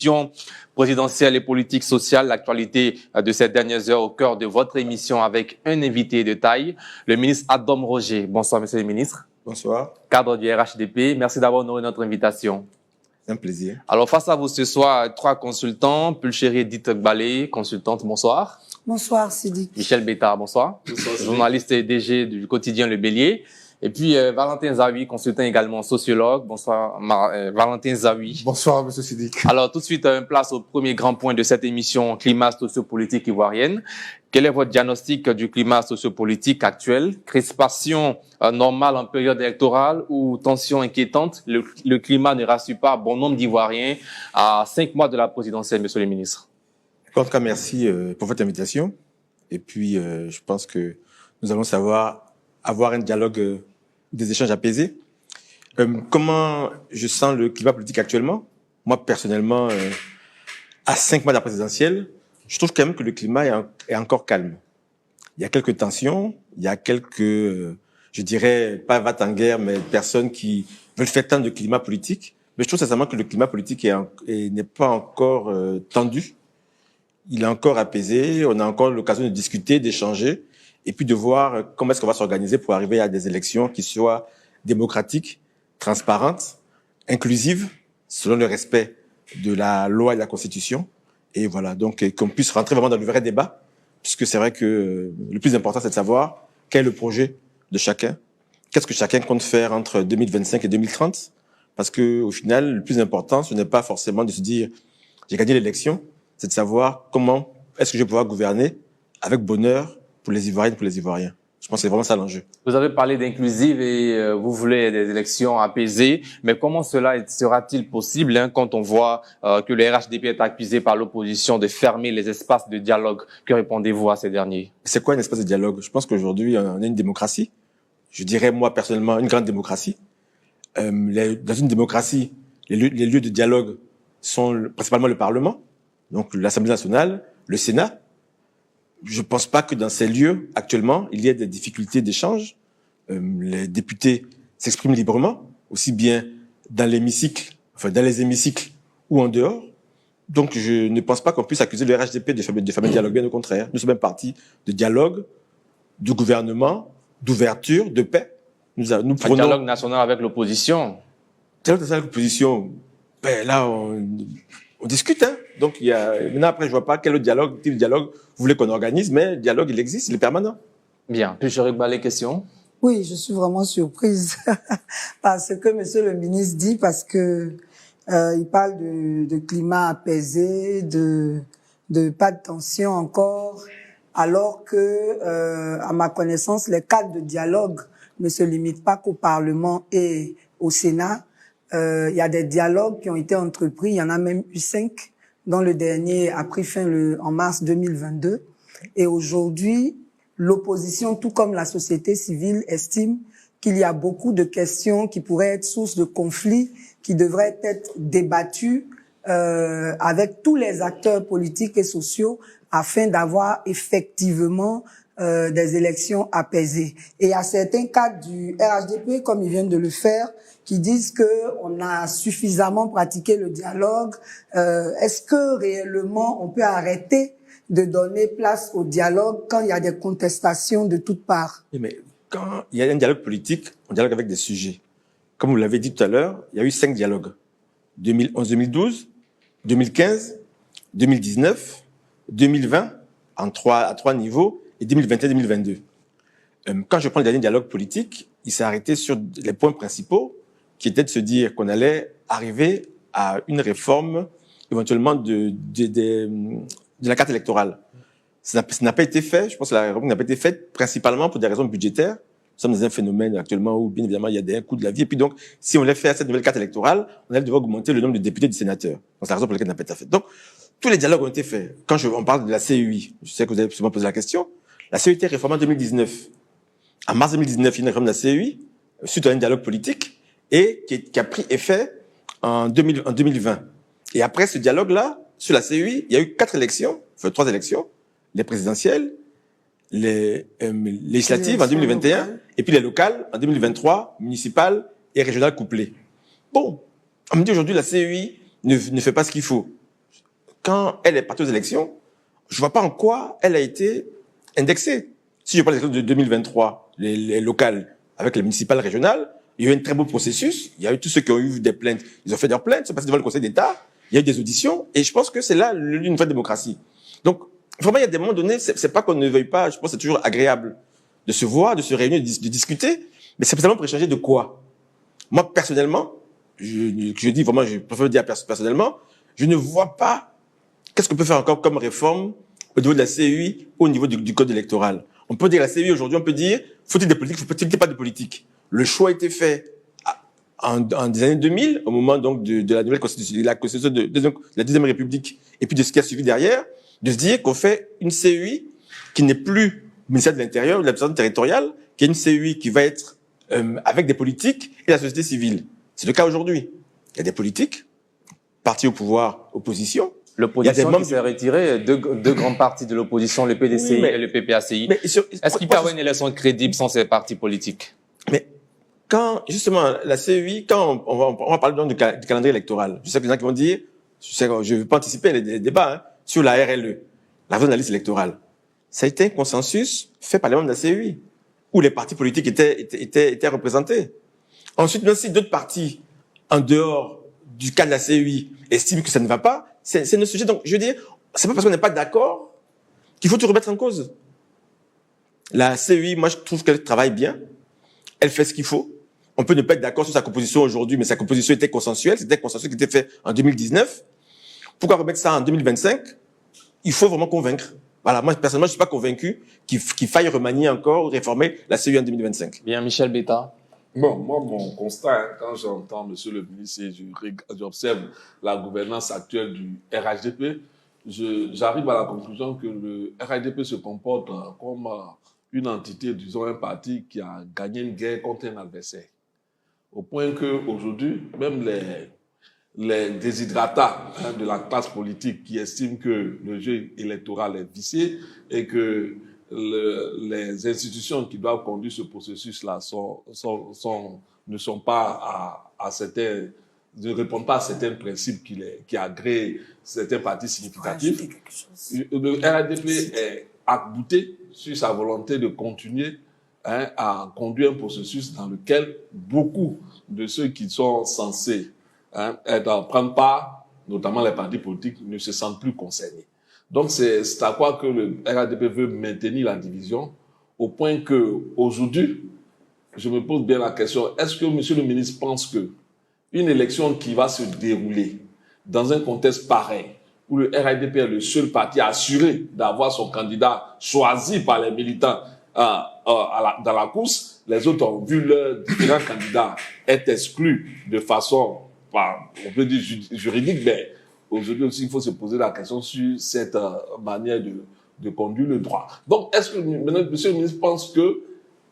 Élection présidentielle et politique sociale, l'actualité de ces dernières heures au cœur de votre émission avec un invité de taille, le ministre Adam Roger. Bonsoir, monsieur le ministre. Bonsoir. Cadre du RHDP. Merci d'avoir honoré notre invitation. C'est un plaisir. Alors, face à vous ce soir, trois consultants. Pulchérie Edith Gbalé, consultante, bonsoir. Bonsoir, Sidi. Michel Bétard, bonsoir. Bonsoir, journaliste et DG du quotidien Le Bélier. Et puis, Valentin Zawi, consultant également sociologue. Bonsoir, Valentin Zawi. Bonsoir, monsieur Sidik. Alors, tout de suite, place au premier grand point de cette émission climat sociopolitique ivoirienne. Quel est votre diagnostic du climat sociopolitique actuel? Crispation normale en période électorale ou tension inquiétante? Le climat ne rassure pas bon nombre d'Ivoiriens à 5 mois de la présidentielle, monsieur le ministre. En tout cas, merci pour votre invitation. Et puis, je pense que nous allons savoir avoir un dialogue, des échanges apaisés. Comment je sens le climat politique actuellement? Moi, personnellement, à 5 mois de la présidentielle, je trouve quand même que le climat est encore calme. Il y a quelques tensions, il y a quelques, je dirais, pas va-t-en-guerre, mais personnes qui veulent faire tant de climat politique. Mais je trouve sincèrement que le climat politique n'est pas encore tendu. Il est encore apaisé, on a encore l'occasion de discuter, d'échanger, et puis de voir comment est-ce qu'on va s'organiser pour arriver à des élections qui soient démocratiques, transparentes, inclusives, selon le respect de la loi et de la Constitution. Et voilà, donc qu'on puisse rentrer vraiment dans le vrai débat, puisque c'est vrai que le plus important, c'est de savoir quel est le projet de chacun, qu'est-ce que chacun compte faire entre 2025 et 2030, parce que au final, le plus important, ce n'est pas forcément de se dire j'ai gagné l'élection, c'est de savoir comment est-ce que je vais pouvoir gouverner avec bonheur pour les Ivoiriennes et pour les Ivoiriens. Je pense que c'est vraiment ça l'enjeu. Vous avez parlé d'inclusive et vous voulez des élections apaisées, mais comment cela sera-t-il possible quand on voit que le RHDP est accusé par l'opposition de fermer les espaces de dialogue? Que répondez-vous à ces derniers? C'est quoi un espace de dialogue? Je pense qu'aujourd'hui, on a une démocratie. Je dirais, moi, personnellement, une grande démocratie. Dans une démocratie, les lieux de dialogue sont principalement le Parlement, donc l'Assemblée nationale, le Sénat. Je pense pas que dans ces lieux, actuellement, il y ait des difficultés d'échange. Les députés s'expriment librement, aussi bien dans l'hémicycle, enfin dans les hémicycles ou en dehors. Donc, je ne pense pas qu'on puisse accuser le RHDP de fermer le dialogue, bien au contraire. Nous sommes un parti de dialogue, de gouvernement, d'ouverture, de paix. Nous prenons... Un dialogue national avec l'opposition. Dialogue national avec l'opposition, ben là, on discute, hein. Donc, maintenant, après, je vois pas quel autre dialogue, type de dialogue vous voulez qu'on organise, mais le dialogue, il existe, il est permanent. Bien. Puis, je rebalai les questions. Oui, je suis vraiment surprise par ce que monsieur le ministre dit, parce que, il parle de climat apaisé, de pas de tension encore, alors que, à ma connaissance, les cadres de dialogue ne se limitent pas qu'au Parlement et au Sénat. Il y a des dialogues qui ont été entrepris, il y en a même eu 5, dont le dernier a pris fin en mars 2022. Et aujourd'hui, l'opposition, tout comme la société civile, estime qu'il y a beaucoup de questions qui pourraient être source de conflits, qui devraient être débattues avec tous les acteurs politiques et sociaux afin d'avoir effectivement des élections apaisées. Et il y a certains cadres du RHDP, comme ils viennent de le faire, qui disent que on a suffisamment pratiqué le dialogue. Est-ce que réellement on peut arrêter de donner place au dialogue quand il y a des contestations de toutes parts? Mais quand il y a un dialogue politique, on dialogue avec des sujets. Comme vous l'avez dit tout à l'heure, il y a eu 5 dialogues. 2011-2012, 2015, 2019, 2020, à trois niveaux, et 2021-2022. Quand je prends le dernier dialogue politique, il s'est arrêté sur les points principaux, qui étaient de se dire qu'on allait arriver à une réforme, éventuellement, de la carte électorale. Ça n'a pas été fait. Je pense que la réforme n'a pas été faite principalement pour des raisons budgétaires. Nous sommes dans un phénomène actuellement où, bien évidemment, il y a des coûts de la vie. Et puis donc, si on voulait faire cette nouvelle carte électorale, on allait devoir augmenter le nombre de députés et de sénateurs. Donc, c'est la raison pour laquelle elle n'a pas été faite. Donc, tous les dialogues ont été faits. Quand on parle de la CEI, je sais que vous avez souvent posé la question, la CEI était réformée en 2019. En mars 2019, il y a une réforme de la CEI, suite à un dialogue politique, et qui a pris effet en 2020. Et après ce dialogue-là, sur la CEI, il y a eu 3 élections, les présidentielles, les législatives en 2021, et puis les locales en 2023, municipales et régionales couplées. Bon, on me dit aujourd'hui la CEI ne fait pas ce qu'il faut. quand elle est partie aux élections, je vois pas en quoi elle a été indexée. Si je prends les élections de 2023, les locales, avec les municipales régionales, il y a eu un très beau processus. Il y a eu tous ceux qui ont eu des plaintes. Ils ont fait leurs plaintes, c'est passé devant le Conseil d'État. Il y a eu des auditions. Et je pense que c'est là une vraie démocratie. Donc, vraiment, il y a des moments donnés, c'est pas qu'on ne veuille pas. Je pense que c'est toujours agréable de se voir, de se réunir, de discuter. Mais c'est spécialement pour échanger de quoi? Moi, personnellement, je dis vraiment, je préfère dire personnellement, je ne vois pas qu'est-ce qu'on peut faire encore comme réforme au niveau de la CEI, au niveau du code électoral. On peut dire la CEI aujourd'hui, on peut dire, faut-il des politiques, faut-il pas de politique? Le choix a été fait en des années 2000, au moment donc de la nouvelle constitution, de la constitution de la deuxième République, et puis de ce qui a suivi derrière, de se dire qu'on fait une CEI qui n'est plus ministère de l'Intérieur ou de l'administration territoriale, qui est une CEI qui va être avec des politiques et la société civile. C'est le cas aujourd'hui. Il y a des politiques, partis au pouvoir, opposition. L'opposition qui s'est retirée, deux grands partis de l'opposition, le PDCI et le PPACI. Est-ce qu'il peut y avoir une élection crédible sans ces partis politiques? Mais quand, justement, la CEI, quand on va parler donc du calendrier électoral, je sais que les gens qui vont dire, je ne veux pas anticiper les débats sur la RLE, la zone de la liste électorale. Ça a été un consensus fait par les membres de la CEI, où les partis politiques étaient représentés. Ensuite, même si d'autres partis, en dehors du cas de la CEI, estiment que ça ne va pas, c'est notre sujet. Donc, je veux dire, c'est pas parce qu'on n'est pas d'accord qu'il faut tout remettre en cause. La CEI, moi, je trouve qu'elle travaille bien. Elle fait ce qu'il faut. On peut ne pas être d'accord sur sa composition aujourd'hui, mais sa composition était consensuelle. C'était un consensus qui était fait en 2019. Pourquoi remettre ça en 2025? Il faut vraiment convaincre. Voilà, moi, personnellement, je suis pas convaincu qu'il faille remanier encore ou réformer la CEI en 2025. Bien, Michel Betta. Bon, moi, mon constat, quand j'entends Monsieur le ministre et j'observe la gouvernance actuelle du RHDP, j'arrive à la conclusion que le RHDP se comporte comme une entité, disons un parti qui a gagné une guerre contre un adversaire. Au point qu'aujourd'hui, même les déshydratats de la classe politique qui estiment que le jeu électoral est vicié et que les institutions qui doivent conduire ce processus-là ne sont pas à certains, ne répondent pas à certains principes qui agréent certains partis significatifs. Le RHDP est arc-bouté sur sa volonté de continuer à conduire un processus dans lequel beaucoup de ceux qui sont censés prendre part, notamment les partis politiques, ne se sentent plus concernés. Donc, c'est à quoi que le RHDP veut maintenir la division, au point que aujourd'hui, je me pose bien la question, est-ce que Monsieur le ministre pense que une élection qui va se dérouler dans un contexte pareil, où le RHDP est le seul parti assuré d'avoir son candidat choisi par les militants dans la course, les autres ont vu leurs différents candidats être exclus de façon, on peut dire juridique, mais aujourd'hui aussi, il faut se poser la question sur cette manière de conduire le droit. Donc, est-ce que maintenant, Monsieur le ministre pense que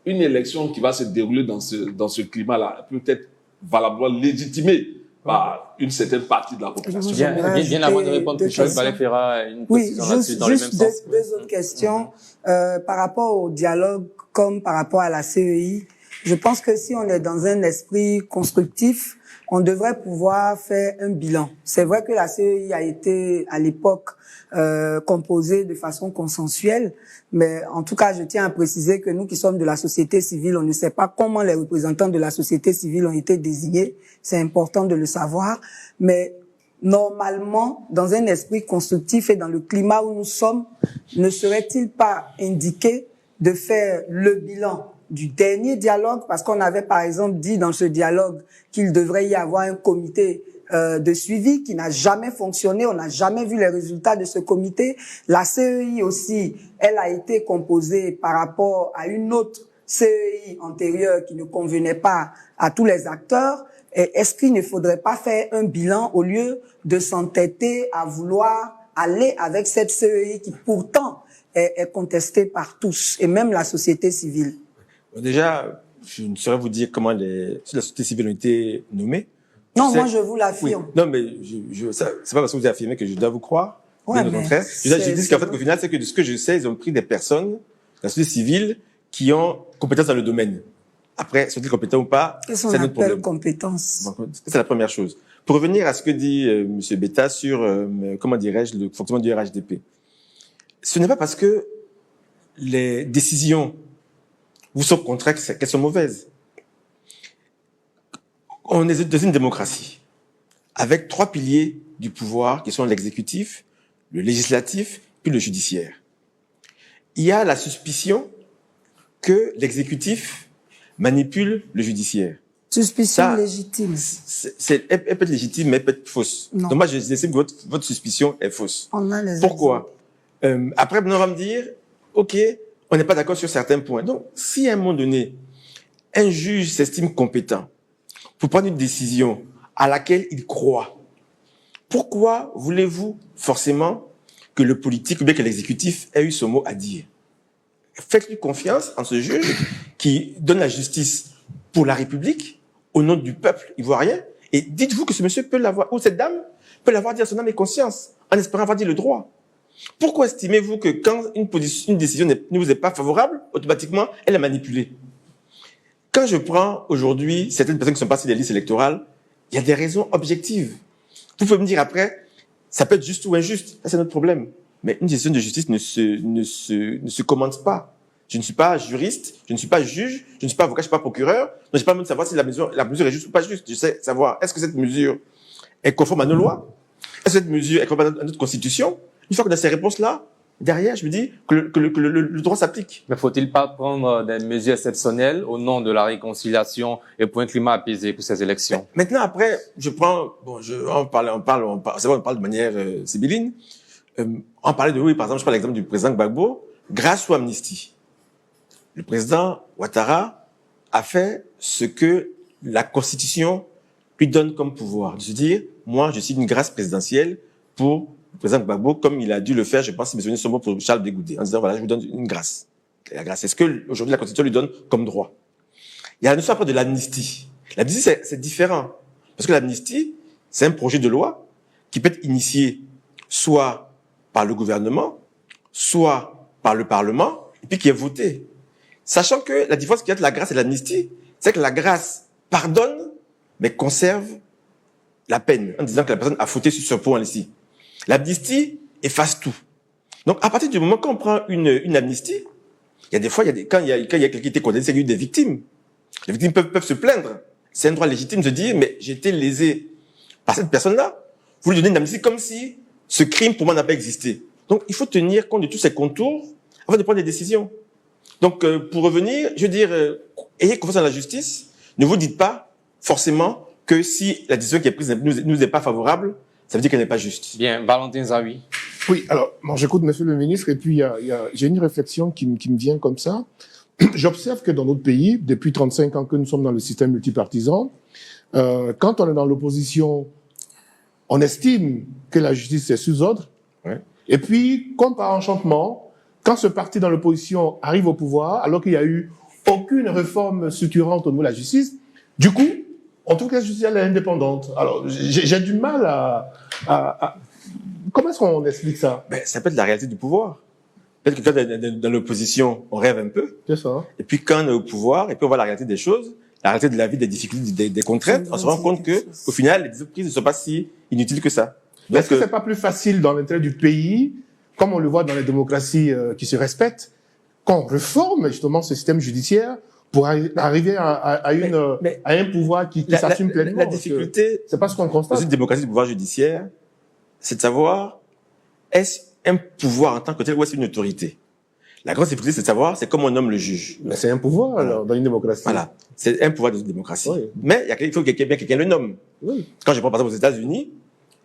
une élection qui va se dérouler dans ce climat-là peut être valablement légitimée par une certaine partie de la population? Bien avant de répondre, Michel Ballet fera une précision là-dessus dans le même sens. Deux autres questions. Par rapport au dialogue comme par rapport à la CEI, je pense que si on est dans un esprit constructif, on devrait pouvoir faire un bilan. C'est vrai que la CEI a été, à l'époque, composée de façon consensuelle, mais en tout cas, je tiens à préciser que nous qui sommes de la société civile, on ne sait pas comment les représentants de la société civile ont été désignés. C'est important de le savoir, mais normalement, dans un esprit constructif et dans le climat où nous sommes, ne serait-il pas indiqué de faire le bilan du dernier dialogue, parce qu'on avait par exemple dit dans ce dialogue qu'il devrait y avoir un comité de suivi qui n'a jamais fonctionné, on n'a jamais vu les résultats de ce comité. La CEI aussi, elle a été composée par rapport à une autre CEI antérieure qui ne convenait pas à tous les acteurs. Est-ce qu'il ne faudrait pas faire un bilan au lieu de s'entêter à vouloir aller avec cette CEI qui pourtant est contestée par tous, et même la société civile? Déjà, je ne saurais vous dire comment si la société civile ont été nommées. Non, moi je vous l'affirme. Oui. Non, mais c'est pas parce que vous affirmez que je dois vous croire. Ouais, bien au contraire. Je dis qu'en fait, au final, c'est que de ce que je sais, ils ont pris des personnes, de la société civile, qui ont compétence dans le domaine. Après, sont-ils compétents ou pas, Qu'est-ce qu'on c'est notre appelle problème. compétence? C'est la première chose. Pour revenir à ce que dit M. Betta sur, comment dirais-je, le fonctionnement du RHDP, ce n'est pas parce que les décisions vous sont contraires qu'elles sont mauvaises. On est dans une démocratie avec 3 piliers du pouvoir qui sont l'exécutif, le législatif, puis le judiciaire. Il y a la suspicion que l'exécutif manipule le judiciaire. Suspicion légitime. Elle peut être légitime, mais elle peut être fausse. Non. Donc moi, j'estime que votre suspicion est fausse. On a les Pourquoi? Après, on va me dire, OK, on n'est pas d'accord sur certains points. Donc, si à un moment donné, un juge s'estime compétent pour prendre une décision à laquelle il croit, pourquoi voulez-vous forcément que le politique ou bien que l'exécutif ait eu son mot à dire? Faites-lui confiance en ce juge qui donne la justice pour la République, au nom du peuple ivoirien, et dites-vous que ce monsieur peut l'avoir, ou cette dame peut l'avoir dit à son âme et conscience, en espérant avoir dit le droit. Pourquoi estimez-vous que quand une décision ne vous est pas favorable, automatiquement, elle est manipulée? Quand je prends aujourd'hui certaines personnes qui sont passées sur les listes électorales, il y a des raisons objectives. Vous pouvez me dire après, ça peut être juste ou injuste, ça c'est notre problème. Mais une décision de justice ne se commente pas. Je ne suis pas juriste, je ne suis pas juge, je ne suis pas avocat, je ne suis pas procureur, donc je n'ai pas besoin de savoir si la mesure est juste ou pas juste. Je sais savoir, est-ce que cette mesure est conforme à nos lois? Est-ce que cette mesure est conforme à notre constitution? Une fois qu'on a ces réponses-là, derrière, je me dis que le droit s'applique. Mais faut-il pas prendre des mesures exceptionnelles au nom de la réconciliation et pour un climat apaisé pour ces élections? Maintenant, après, on parle de manière sibylline. On parlait de, oui, par exemple, je prends l'exemple du président Gbagbo, grâce aux amnisties. Le président Ouattara a fait ce que la Constitution lui donne comme pouvoir. De se dire, moi, je signe une grâce présidentielle pour le président Gbagbo, comme il a dû le faire, je pense, si mes souvenirs sont bons, pour Charles de Goudet, en disant, voilà, je vous donne une grâce. La grâce, c'est ce que, aujourd'hui, la Constitution lui donne comme droit. Il y a la notion après de l'amnistie. L'amnistie, c'est différent. Parce que l'amnistie, c'est un projet de loi qui peut être initié soit par le gouvernement, soit par le Parlement, et puis qui est voté. Sachant que la différence qu'il y a entre la grâce et l'amnistie, c'est que la grâce pardonne, mais conserve la peine, en disant que la personne a fauté sur ce point ici. L'amnistie efface tout. Donc, à partir du moment qu'on prend une amnistie, il y a des fois, quand il y a quelqu'un qui était condamné, c'est qu'il y a eu des victimes. Les victimes peuvent se plaindre. C'est un droit légitime de se dire, mais j'ai été lésé par cette personne-là. Vous lui donnez une amnistie comme si ce crime pour moi n'a pas existé. Donc, il faut tenir compte de tous ces contours avant de prendre des décisions. Donc, pour revenir, je veux dire, ayez confiance en la justice. Ne vous dites pas forcément que si la décision qui est prise ne nous est pas favorable, ça veut dire qu'elle n'est pas juste. Bien, Valentin Zawi. Oui, alors, bon, j'écoute Monsieur le ministre et puis j'ai une réflexion qui me vient comme ça. J'observe que dans notre pays, depuis 35 ans que nous sommes dans le système multipartisan, quand on est dans l'opposition, on estime que la justice est sous ordre. Ouais. Et puis, comme par enchantement, quand ce parti dans l'opposition arrive au pouvoir, alors qu'il n'y a eu aucune réforme structurante au niveau de la justice, du coup, on trouve que la justice elle est indépendante. Alors, j'ai du mal à comment est-ce qu'on explique ça? Ben, ça peut être la réalité du pouvoir. Peut-être que quand dans l'opposition, on rêve un peu. C'est ça. Et puis quand on est au pouvoir, et puis on voit la réalité des choses, la réalité de la vie, des difficultés, des contraintes, on se rend compte que, au final, les décisions prises ne sont pas si inutiles que ça. Donc, est-ce que c'est pas plus facile dans l'intérêt du pays, comme on le voit dans les démocraties qui se respectent, qu'on réforme justement ce système judiciaire pour arriver à un pouvoir qui s'assume pleinement? La difficulté, c'est pas ce qu'on constate. Dans une démocratie du pouvoir judiciaire, c'est de savoir, est-ce un pouvoir en tant que tel ou est-ce une autorité? La grande difficulté, c'est de savoir, c'est comment on nomme le juge. Mais c'est un pouvoir, alors, dans une démocratie. Voilà. C'est un pouvoir de démocratie. Oui. Mais il faut que quelqu'un le nomme. Oui. Quand je prends par exemple aux États-Unis,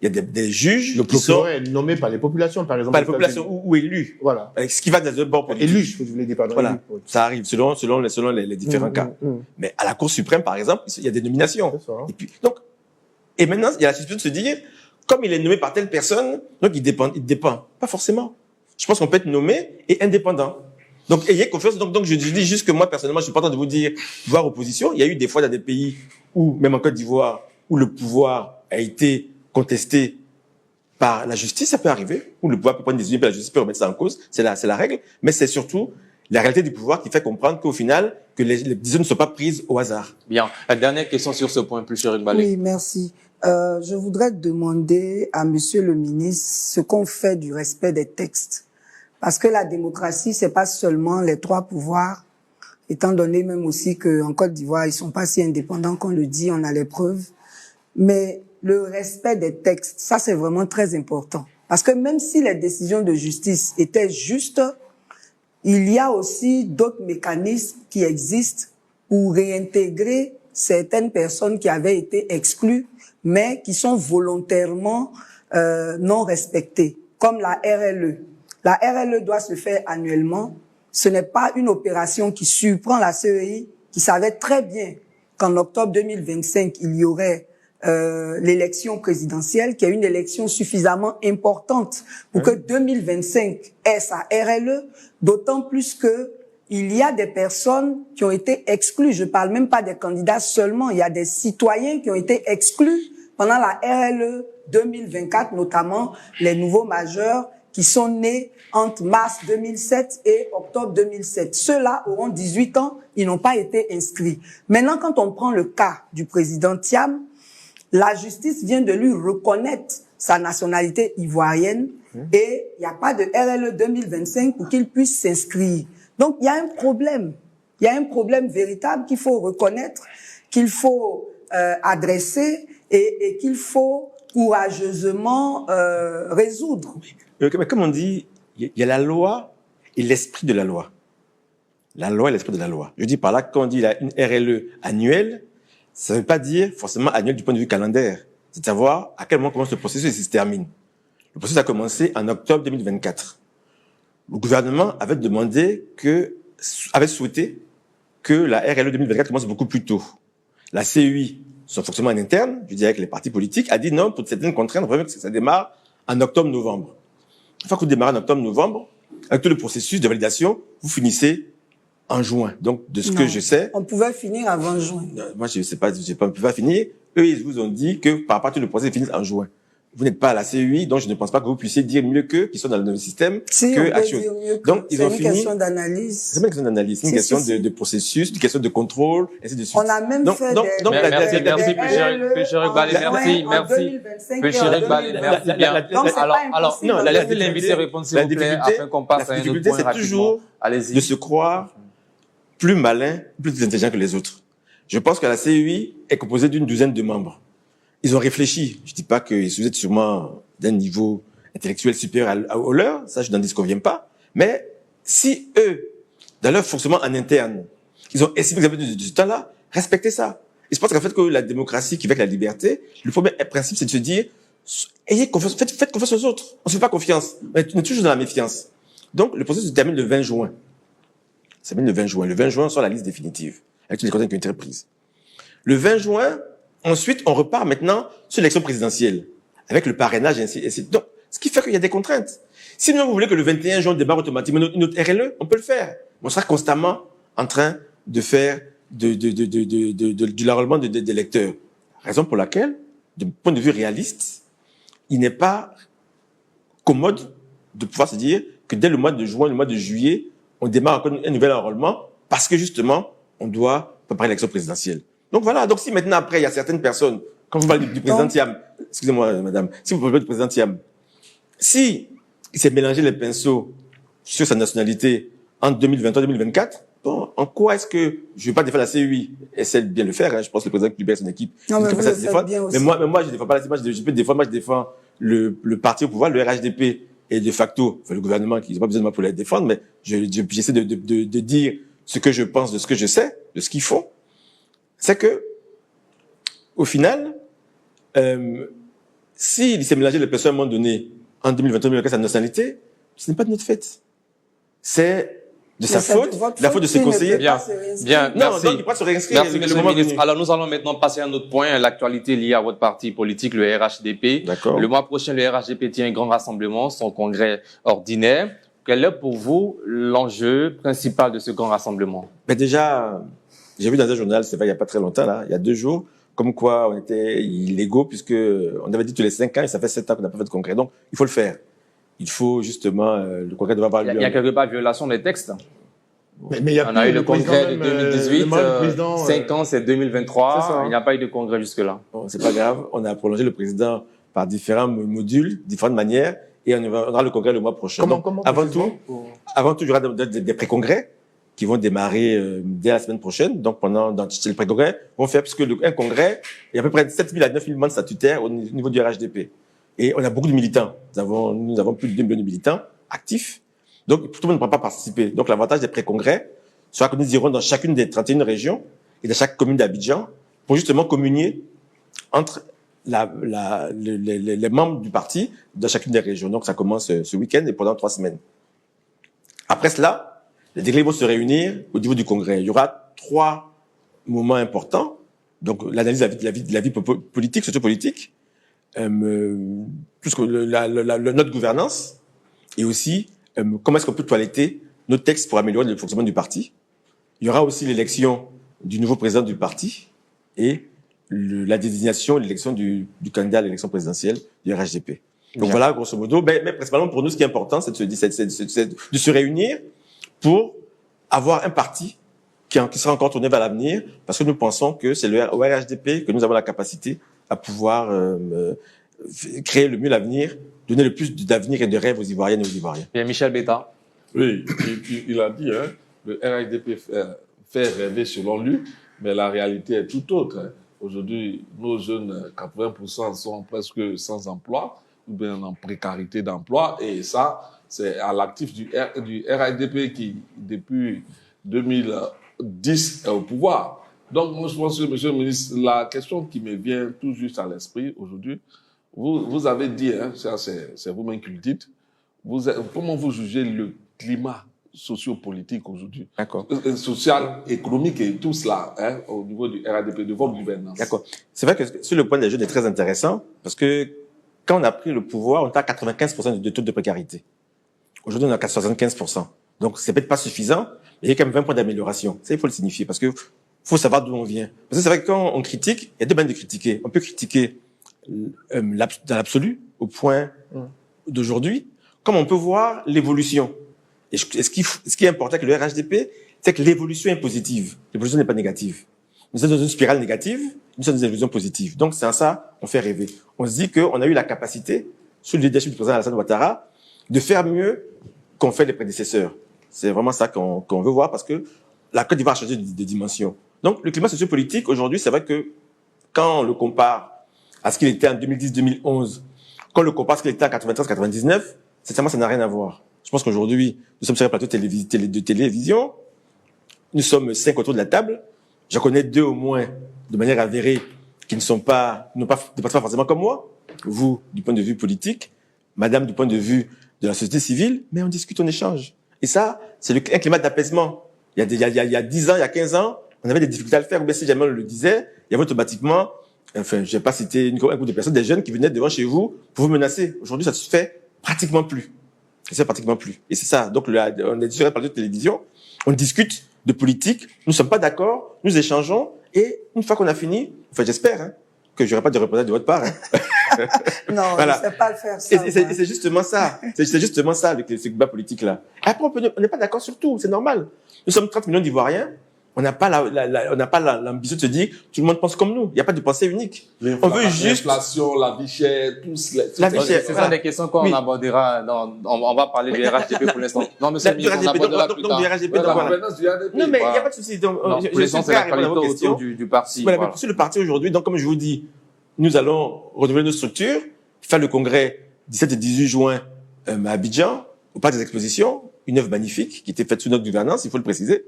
il y a des juges le procureur est nommé par les populations, par exemple. Par les populations ou élus. Voilà. Ce qui va dans un bord politique. Élu, je voulais dire, pardon. Voilà. Élu, oui. Ça arrive selon les différents cas. Mais à la Cour suprême, par exemple, il y a des nominations. C'est ça. Et puis, donc, et maintenant, il y a la suspicion de se dire, comme il est nommé par telle personne, donc il dépend. Pas forcément. Je pense qu'on peut être nommé et indépendant. Donc, ayez confiance. Donc, je dis juste que moi, personnellement, je suis pas en train de vous dire, voir opposition. Il y a eu des fois dans des pays où, même en Côte d'Ivoire, où le pouvoir a été contesté par la justice, ça peut arriver, où le pouvoir peut prendre des décisions, puis la justice peut remettre ça en cause. C'est la règle. Mais c'est surtout la réalité du pouvoir qui fait comprendre qu'au final, que les décisions ne sont pas prises au hasard. Bien. La dernière question sur ce point, plus cher Balé. Oui, merci. Je voudrais demander à Monsieur le ministre ce qu'on fait du respect des textes. Parce que la démocratie, c'est pas seulement les 3 pouvoirs, étant donné même aussi qu'en Côte d'Ivoire, ils sont pas si indépendants qu'on le dit, on a les preuves. Mais le respect des textes, ça c'est vraiment très important. Parce que même si les décisions de justice étaient justes, il y a aussi d'autres mécanismes qui existent pour réintégrer certaines personnes qui avaient été exclues, mais qui sont volontairement non respectées, comme la RLE. La RLE doit se faire annuellement. Ce n'est pas une opération qui surprend la CEI, qui savait très bien qu'en octobre 2025, il y aurait l'élection présidentielle, qui est une élection suffisamment importante pour que 2025 ait sa RLE, d'autant plus que il y a des personnes qui ont été exclues. Je parle même pas des candidats seulement, il y a des citoyens qui ont été exclus pendant la RLE 2024, notamment les nouveaux majeurs qui sont nés entre mars 2007 et octobre 2007. Ceux-là auront 18 ans, ils n'ont pas été inscrits. Maintenant, quand on prend le cas du président Thiam, la justice vient de lui reconnaître sa nationalité ivoirienne et il n'y a pas de RLE 2025 pour qu'il puisse s'inscrire. Donc, il y a un problème. Il y a un problème véritable qu'il faut reconnaître, qu'il faut adresser et qu'il faut courageusement résoudre. Mais comme on dit, il y a la loi et l'esprit de la loi. La loi et l'esprit de la loi. Je dis par là, quand on dit il y a une RLE annuelle, ça ne veut pas dire forcément annuel du point de vue calendaire. C'est de savoir à quel moment commence le processus et s'il se termine. Le processus a commencé en octobre 2024. Le gouvernement avait souhaité que la RLE 2024 commence beaucoup plus tôt. La CEI, son fonctionnement en interne, je dirais avec les partis politiques, a dit non, pour certaines contraintes, on veut que ça démarre en octobre-novembre. Une fois que vous démarrez en octobre-novembre, avec tout le processus de validation, vous finissez en juin. Donc, de ce que je sais... On pouvait finir avant juin. Moi, je sais pas, on ne peut pas finir. Eux, ils vous ont dit que par rapport à tout le processus, ils finissent en juin. Vous n'êtes pas à la CEI, donc je ne pense pas que vous puissiez dire mieux qu'eux, qui sont dans le système, si, que Action. Donc, ils ont fini. C'est une question d'analyse. C'est pas une question d'analyse, c'est une question de processus, une question de contrôle, et ainsi de suite. On a même fait merci, Pécheric Balé, merci. Pécheric Balé, merci bien. Alors, laissez l'invité répondre, s'il vous plaît, afin qu'on passe à un autre point rapidement. C'est toujours de se croire plus malin, plus intelligent que les autres. Je pense que la CEI est composée d'une douzaine de membres. Ils ont réfléchi. Je dis pas que vous êtes sûrement d'un niveau intellectuel supérieur au leur, ça je n'en disconviens pas. Mais si eux, dans leur fonctionnement en interne, ils ont estimé que vous avez de ce temps-là, respectez ça. Et je pense qu'en fait que la démocratie qui va avec la liberté, le premier principe c'est de se dire, ayez confiance, faites confiance aux autres. On ne se fait pas confiance. On est toujours dans la méfiance. Donc le processus se termine le 20 juin. Ça termine le 20 juin. Le 20 juin, on sort la liste définitive, avec toutes les contraintes qui ont été prises. Le 20 juin, ensuite, on repart maintenant sur l'élection présidentielle, avec le parrainage et ainsi de suite. Donc, ce qui fait qu'il y a des contraintes. Si vous voulez que le 21 juin, on démarre automatiquement une autre RLE, on peut le faire. On sera constamment en train de faire du l'enrôlement d'électeurs. Raison pour laquelle, d'un point de vue réaliste, il n'est pas commode de pouvoir se dire que dès le mois de juin, le mois de juillet, on démarre encore un nouvel enrôlement parce que justement, on doit préparer l'élection présidentielle. Donc voilà, donc si maintenant après il y a certaines personnes, quand vous parlez du président Thiam, excusez-moi madame, si vous parlez du président Thiam, si il s'est mélangé les pinceaux sur sa nationalité en 2023-2024, bon, en quoi est-ce que, je vais pas défendre la CEI, essaie de bien le faire, hein, je pense que le président qui libère son équipe, non, mais vous le faites bien aussi. mais moi je défends pas la CEI, je peux défendre, moi je défends le parti au pouvoir, le RHDP, et de facto, enfin, le gouvernement qui n'a pas besoin de moi pour les défendre, mais j'essaie de dire ce que je pense de ce que je sais, de ce qu'ils font. C'est que, au final, s'il s'est mélangé les personnes à un moment donné, en 2023-2024, sa nationalité, ce n'est pas de notre fait. C'est de sa faute, de la faute de ses conseillers. Bien, non, merci. donc il pourra se réinscrire. Merci, monsieur le ministre. Alors, nous allons maintenant passer à un autre point, l'actualité liée à votre parti politique, le RHDP. D'accord. Le mois prochain, le RHDP tient un grand rassemblement, son congrès ordinaire. Quel est pour vous l'enjeu principal de ce grand rassemblement? Mais déjà, j'ai vu dans un journal, c'est vrai, il n'y a pas très longtemps, là, il y a 2 jours, comme quoi on était illégaux, puisque on avait dit tous les 5 ans, et ça fait 7 ans qu'on n'a pas fait de congrès. Donc, il faut le faire. Il faut justement, le congrès doit avoir lieu. Il y a quelque part violation des textes? Mais il y a On a eu le congrès de président même, 2018, le mandat du président, 5 ans, c'est C'est 2023. ça, hein. Il n'y a pas eu de congrès jusque-là. Bon, c'est pas grave. On a prolongé le président par différents modules, différentes manières, et on aura le congrès le mois prochain. Donc, avant tout, il y aura des pré-congrès qui vont démarrer dès la semaine prochaine. Donc, chez le pré-congrès, on fait, parce que un congrès, il y a à peu près 7 000 à 9 000 membres statutaires au niveau du RHDP. Et on a beaucoup de militants. Nous avons plus de 2 millions de militants actifs. Donc, tout le monde ne pourra pas participer. Donc, l'avantage des pré-congrès sera que nous irons dans chacune des 31 régions et dans chaque commune d'Abidjan pour justement communier entre les membres du parti dans chacune des régions. Donc, ça commence ce week-end et pendant 3 semaines. Après cela, les délégués vont se réunir au niveau du congrès. Il y aura 3 moments importants. Donc, l'analyse de la vie politique, sociopolitique, plus que notre gouvernance, et aussi comment est-ce qu'on peut toiletter nos textes pour améliorer le fonctionnement du parti. Il y aura aussi l'élection du nouveau président du parti et la désignation, l'élection du candidat à l'élection présidentielle du RHDP. Donc voilà, grosso modo. Mais principalement pour nous, ce qui est important, c'est de se réunir pour avoir un parti qui sera encore tourné vers l'avenir, parce que nous pensons que c'est au RHDP que nous avons la capacité à pouvoir créer le mieux l'avenir, donner le plus d'avenir et de rêves aux Ivoiriennes et aux Ivoiriens. Bien, Michel Beta. Oui, il a dit, hein, le RHDP fait rêver selon lui, mais la réalité est tout autre. Hein. Aujourd'hui, nos jeunes, 80% sont presque sans emploi, ou bien en précarité d'emploi, et ça, c'est à l'actif du RHDP qui, depuis 2010, est au pouvoir. Donc, moi, je pense que, monsieur le ministre, la question qui me vient tout juste à l'esprit aujourd'hui, vous avez dit, hein, ça c'est vous-même qui le dites, comment vous jugez le climat sociopolitique aujourd'hui, D'accord. Social, économique et tout cela, hein, au niveau du RHDP, de votre gouvernance? D'accord. C'est vrai que sur le point des jeunes est très intéressant, parce que quand on a pris le pouvoir, on était à 95% de taux de précarité. Aujourd'hui, on est à 75%. Donc, c'est peut-être pas suffisant, mais il y a quand même 20 points d'amélioration. Ça, il faut le signifier, parce que faut savoir d'où on vient. Parce que c'est vrai que quand on critique, il y a deux manières de critiquer. On peut critiquer dans l'absolu, au point d'aujourd'hui, comme on peut voir l'évolution. Et ce qui est important avec le RHDP, c'est que l'évolution est positive. L'évolution n'est pas négative. Nous sommes dans une spirale négative, nous sommes dans une évolution positive. Donc, c'est en ça, on fait rêver. On se dit qu'on a eu la capacité, sous le leadership du président Alassane Ouattara, de faire mieux qu'ont fait les prédécesseurs. C'est vraiment ça qu'on veut voir, parce que la Côte d'Ivoire a changé de dimension. Donc, le climat sociopolitique, aujourd'hui, c'est vrai que quand on le compare à ce qu'il était en 2010-2011, quand on le compare à ce qu'il était en 93-99, sincèrement, ça n'a rien à voir. Je pense qu'aujourd'hui, nous sommes sur un plateau de télévision, nous sommes 5 autour de la table, j'en connais 2 au moins, de manière avérée, qui ne passent pas forcément comme moi, vous, du point de vue politique, madame, du point de vue de la société civile, mais on discute, on échange. Et ça, c'est un climat d'apaisement. Il y a 10 ans, il y a 15 ans, on avait des difficultés à le faire, mais si jamais on le disait, il y avait automatiquement, enfin, je vais pas citer un groupe de personnes, des jeunes qui venaient devant chez vous pour vous menacer. Aujourd'hui, ça se fait pratiquement plus. Ça se fait pratiquement plus. Et c'est ça. Donc, on est sur un plateau de télévision, on discute de politique, nous sommes pas d'accord, nous échangeons, et une fois qu'on a fini, enfin, j'espère, hein, que j'aurai pas de représentation de votre part, hein. Non, voilà. je sais pas le faire ça. Et c'est justement ça. C'est justement ça, ce débat politique-là. Après, on n'est pas d'accord sur tout, c'est normal. Nous sommes 30 millions d'Ivoiriens. On n'a pas l'ambition de se dire, tout le monde pense comme nous. Il n'y a pas de pensée unique. On veut juste... L'inflation, la vie chère, La vie chère. Ce sont des questions qu'on abordera on va parler du RHDP pour l'instant. Non, monsieur le ministre, on abordera plus tard. Donc, du RHDP, donc voilà. Non, mais il n'y a pas de souci. Donc, pour l'instant, c'est la qualité autour du parti. Voilà, mais sur le parti aujourd'hui, donc, comme je vous dis, nous allons renouveler nos structures, faire le congrès 17 et 18 juin à Abidjan, au Parc des Expositions, une œuvre magnifique qui était faite sous notre gouvernance, il faut le préciser.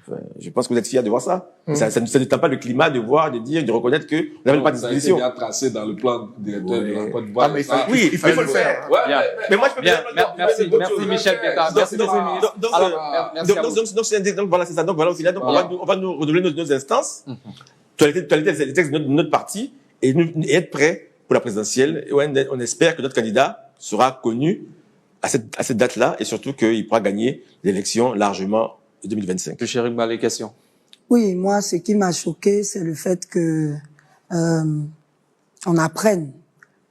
Enfin, je pense que vous êtes fiers de voir ça. Ça ne tend pas le climat de voir, de dire, de reconnaître que nous n'avons pas de disposition. Ça a été bien tracé dans le plan directeur de la Côte d'Ivoire. Oui, il faut le faire. Mais moi, je peux bien. Merci Michel Beta. Merci monsieur le ministre. Donc voilà, c'est ça. Donc voilà, au final, on va nous renouveler nos instances, toiletter les textes de notre parti et être prêt pour la présidentielle. Et on espère que notre candidat sera connu à cette date-là et surtout qu'il pourra gagner l'élection largement en 2025. Le Chérif Ba, les questions. Oui, moi, ce qui m'a choqué, c'est le fait que on apprenne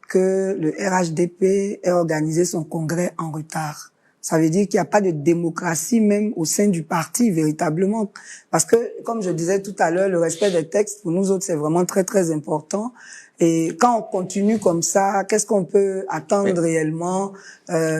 que le RHDP ait organisé son congrès en retard. ça veut dire qu'il n'y a pas de démocratie même au sein du parti, véritablement. Parce que, comme je disais tout à l'heure, le respect des textes, pour nous autres, c'est vraiment très, très important. Et quand on continue comme ça, qu'est-ce qu'on peut attendre réellement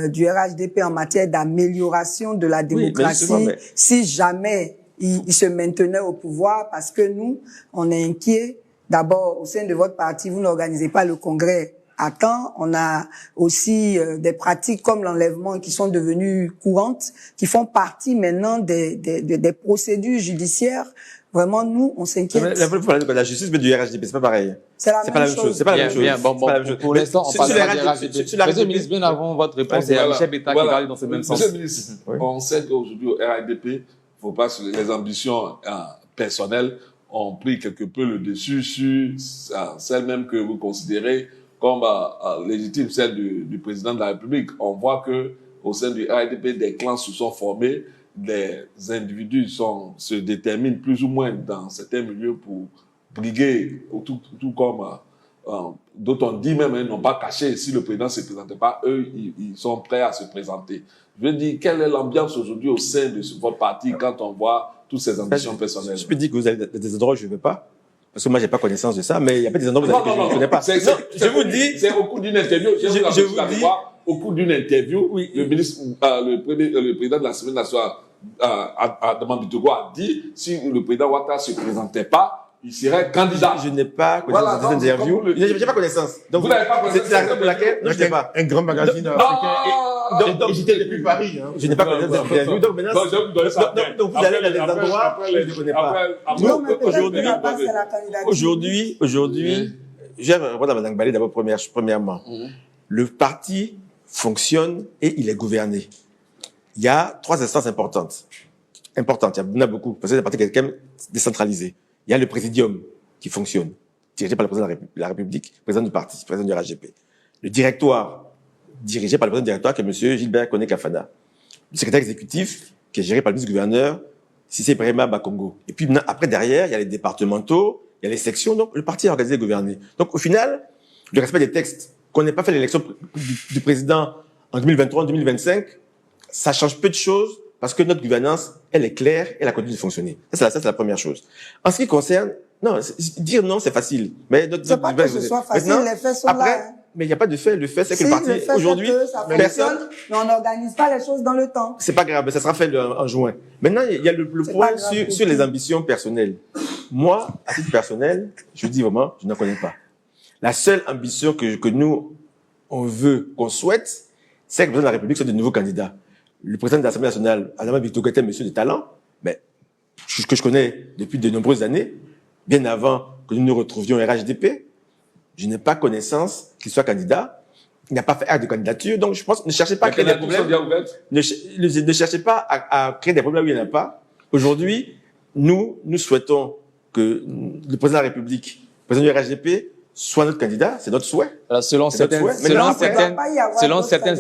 du RHDP en matière d'amélioration de la démocratie si jamais il se maintenait au pouvoir? Parce que nous, on est inquiets. D'abord, au sein de votre parti, vous n'organisez pas le congrès à temps. On a aussi des pratiques comme l'enlèvement qui sont devenues courantes, qui font partie maintenant des procédures judiciaires. Vraiment, nous, on s'inquiète. La justice, mais du RHDP, c'est pas pareil. C'est pas la même chose. C'est pas la même chose. Bien, bon, pour l'instant, on parle pas du RHDP. Monsieur le ministre, bien avant votre réponse, il y a Michel Béta qui parle dans ce même sens. Monsieur le ministre, on sait qu'aujourd'hui, au RHDP, il faut pas, les ambitions personnelles ont pris quelque peu le dessus sur celles même que vous considérez comme légitimes, celle du président de la République. On voit que au sein du RHDP, des clans se sont formés, des individus se déterminent plus ou moins dans certains milieux pour briguer, tout comme d'autres ont dit même, ils n'ont pas caché, si le président ne se présentait pas, eux, ils sont prêts à se présenter. Je veux dire, quelle est l'ambiance aujourd'hui au sein de votre parti quand on voit toutes ces ambitions personnelles? Je peux dire que vous avez des endroits où je ne vais pas, parce que moi, j'ai pas connaissance de ça, mais il y a pas des endroits où vous avez que je ne connais pas. Je vous dis, c'est au cours d'une interview, je vous dis, au cours d'une interview, oui, le ministre, le président de la Semaine nationale, Adama Bitoko a dit, si le président Ouattara se présentait pas, il serait candidat. Je n'ai pas connaissance de cette interview. J'ai pas connaissance. Donc, vous n'avez pas connaissance. C'est la raison pour laquelle, non, je n'ai pas. Un grand magazine africain. Donc, j'étais depuis Paris, hein. Je n'ai pas connaissance de cette interview. Donc, maintenant, donc, vous allez dans des endroits où je ne connais pas. Aujourd'hui, je vais répondre à Mme Balé d'abord premièrement. Le parti fonctionne et il est gouverné. Il y a 3 instances importantes. Il y en a beaucoup, parce que le parti est quand même décentralisé. Il y a le présidium qui fonctionne, dirigé par le président de la République, président du parti, président du RHDP. Le directoire, dirigé par le président du directoire, qui est M. Gilbert Koné-Kafana. Le secrétaire exécutif, qui est géré par le vice-gouverneur, Cissé Ibrahima Bakongo. Et puis, après, derrière, il y a les départementaux, il y a les sections. Donc, le parti est organisé et gouverné. Donc, au final, le respect des textes, qu'on n'ait pas fait l'élection du président en 2023, en 2025, ça change peu de choses, parce que notre gouvernance, elle est claire et elle a continué de fonctionner. Ça, c'est la première chose. En ce qui concerne, dire non, c'est facile. Mais notre pas que ce soit facile, les faits sont là. Mais il n'y a pas de fait. Le fait, c'est que le parti, aujourd'hui, personne, mais on n'organise pas les choses dans le temps. C'est pas grave, ça sera fait en juin. Maintenant, il y a le point sur les ambitions personnelles. Moi, à titre personnel, je dis vraiment, je n'en connais pas. La seule ambition que nous, on veut, qu'on souhaite, c'est que le président de la République soit de nouveaux candidats. Le président de l'Assemblée nationale, Adama Bitoko, était monsieur de talent, mais que je connais depuis de nombreuses années, bien avant que nous nous retrouvions au RHDP. Je n'ai pas connaissance qu'il soit candidat. Il n'a pas fait acte de candidature, donc je pense, ne cherchez pas à créer des problèmes. Ne cherchez pas à créer des problèmes où il n'y en a pas. Aujourd'hui, nous souhaitons que le président de la République, le président du RHDP, soit notre candidat, c'est notre souhait. Alors, selon certaines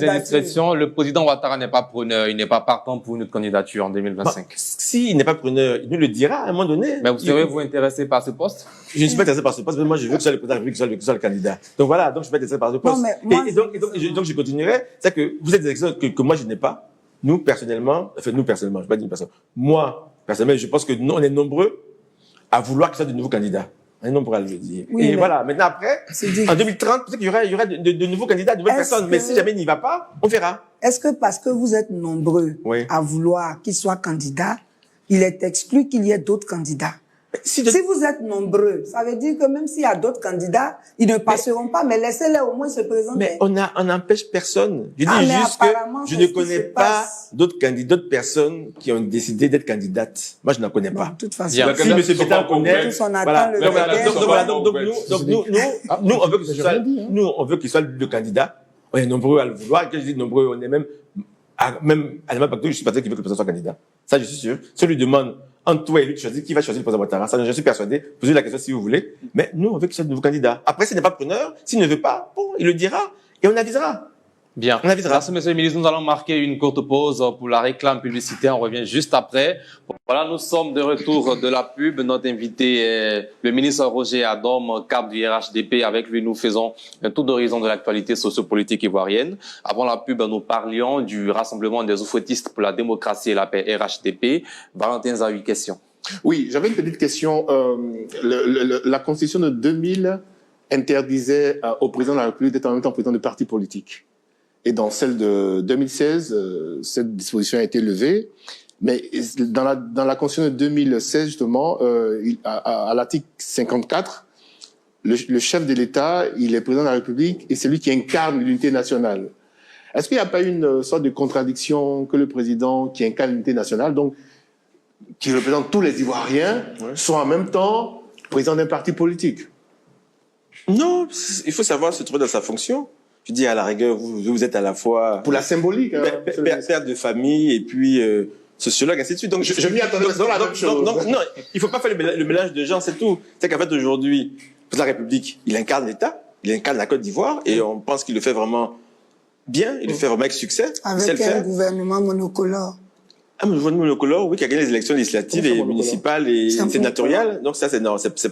indiscrétions, le président Ouattara n'est pas preneur, il n'est pas partant pour notre candidature en 2025. S'il n'est pas preneur, il nous le dira à un moment donné. Mais vous serez-vous intéressé par ce poste? Je ne suis pas intéressé par ce poste, mais moi, je veux que ce soit le président de la République qui soit le candidat. Donc voilà, donc je suis pas intéressé par ce poste. Donc je continuerai. C'est que vous êtes des exemples que moi, je n'ai pas. Nous, personnellement, je vais pas dire une personne. Moi, personnellement, je pense que nous, on est nombreux à vouloir qu'il y ait de nouveaux candidats. Un nombre à le dire. Oui, et voilà. Maintenant, après, en 2030, peut-être qu'il y aura de nouveaux candidats, de nouvelles personnes. Mais si jamais il n'y va pas, on verra. Est-ce que parce que vous êtes nombreux à vouloir qu'il soit candidat, il est exclu qu'il y ait d'autres candidats? Si vous êtes nombreux, ça veut dire que même s'il y a d'autres candidats, ils ne passeront pas, mais laissez-les au moins se présenter. Mais on n'empêche personne. Je dis juste que je ne connais pas d'autres personnes qui ont décidé d'être candidates. Moi, je n'en connais pas. De toute façon, si M. Béta connaît, nous, on veut qu'il soit le candidat. On est nombreux à le vouloir. Quand je dis nombreux, on est même à la même je suis pas sûr qu'il veut que le président soit candidat. Ça, je suis sûr. Si on lui demande, entre toi et lui, qui va choisir le président Ouattara? Ça, je suis persuadé. Posez la question si vous voulez. Mais nous, on veut qu'il soit de nouveau candidat. Après, s'il n'est pas preneur, s'il ne veut pas, bon, il le dira. Et on avisera. Bien. On avisera. Merci, monsieur le ministre. Nous allons marquer une courte pause pour la réclame publicitaire. On revient juste après. Voilà, nous sommes de retour de la pub. Notre invité est le ministre Roger Adom, cap du RHDP. Avec lui, nous faisons un tour d'horizon de l'actualité sociopolitique ivoirienne. Avant la pub, nous parlions du Rassemblement des oufouettistes pour la démocratie et la paix, RHDP. Valentin a 8 questions. Oui, j'avais une petite question. La Constitution de 2000 interdisait au président de la République d'être en même temps président de parti politique. Et dans celle de 2016, cette disposition a été levée. Mais dans la Constitution de 2016, justement, à l'article 54, le chef de l'État, il est président de la République et c'est lui qui incarne l'unité nationale. Est-ce qu'il n'y a pas une sorte de contradiction que le président qui incarne l'unité nationale, donc qui représente tous les Ivoiriens, soit en même temps président d'un parti politique? Non, il faut savoir se trouver dans sa fonction. Je dis à la rigueur, vous êtes à la fois Pour la symbolique, hein, père de famille et puis sociologue, ainsi de suite. Donc je m'y attendais, c'est la même chose. Donc, non, il faut pas faire le mélange de gens, c'est tout. C'est qu'en fait aujourd'hui, la République, il incarne l'État, il incarne la Côte d'Ivoire et on pense qu'il le fait vraiment bien, il le fait vraiment avec succès. Avec un gouvernement monocolore. Un gouvernement monocolore, oui, qui a gagné les élections législatives et municipales et sénatoriales. Donc ça, il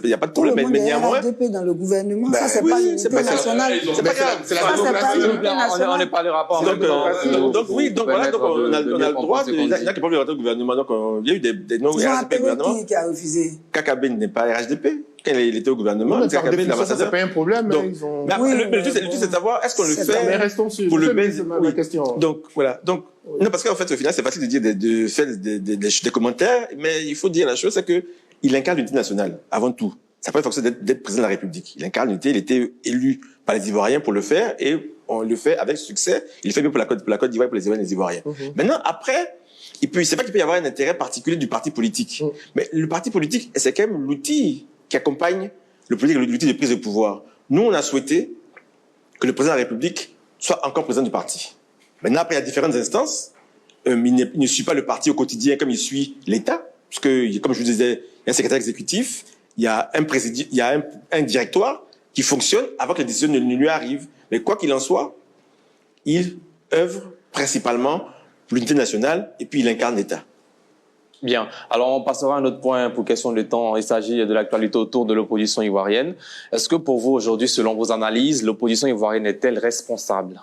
n'y a pas de problème. Mais néanmoins. Dans le gouvernement, ça, c'est pas l'unité nationale. C'est pas grave. C'est la démocratie. On n'est pas les rapports. Donc oui, donc voilà, donc on a le droit. Il y a qui peuvent rentrer au gouvernement. Donc il y a eu des non RHDP au gouvernement. Qui a refusé? Kakabe n'est pas RHDP. Quand il était au gouvernement, Kakabe, ça c'est pas un problème. Le tout, c'est de savoir est-ce qu'on le fait. Mais restons sur pour le ma question. Donc voilà. Donc non, parce qu'en fait, au final, c'est facile de dire, de faire des commentaires, mais il faut dire la chose, c'est que il incarne l'unité nationale, avant tout. Ça n'a pas fonction d'être président de la République. Il incarne l'unité, il était élu par les Ivoiriens pour le faire, et on le fait avec succès. Il le fait bien pour la Côte d'Ivoire et pour les Ivoiriens et les Ivoiriens. Maintenant, après, c'est pas qu'il peut y avoir un intérêt particulier du parti politique. Mais le parti politique, c'est quand même l'outil qui accompagne le politique, l'outil de prise de pouvoir. Nous, on a souhaité que le président de la République soit encore président du parti. Maintenant, après, il y a différentes instances. Il ne suit pas le parti au quotidien comme il suit l'État. Parce que, comme je vous disais, il y a un secrétaire exécutif, il y a un directoire qui fonctionne avant que les décisions ne lui arrivent. Mais quoi qu'il en soit, il œuvre principalement pour l'unité nationale et puis il incarne l'État. Bien. Alors, on passera à un autre point pour question de temps. Il s'agit de l'actualité autour de l'opposition ivoirienne. Est-ce que pour vous, aujourd'hui, selon vos analyses, l'opposition ivoirienne est-elle responsable?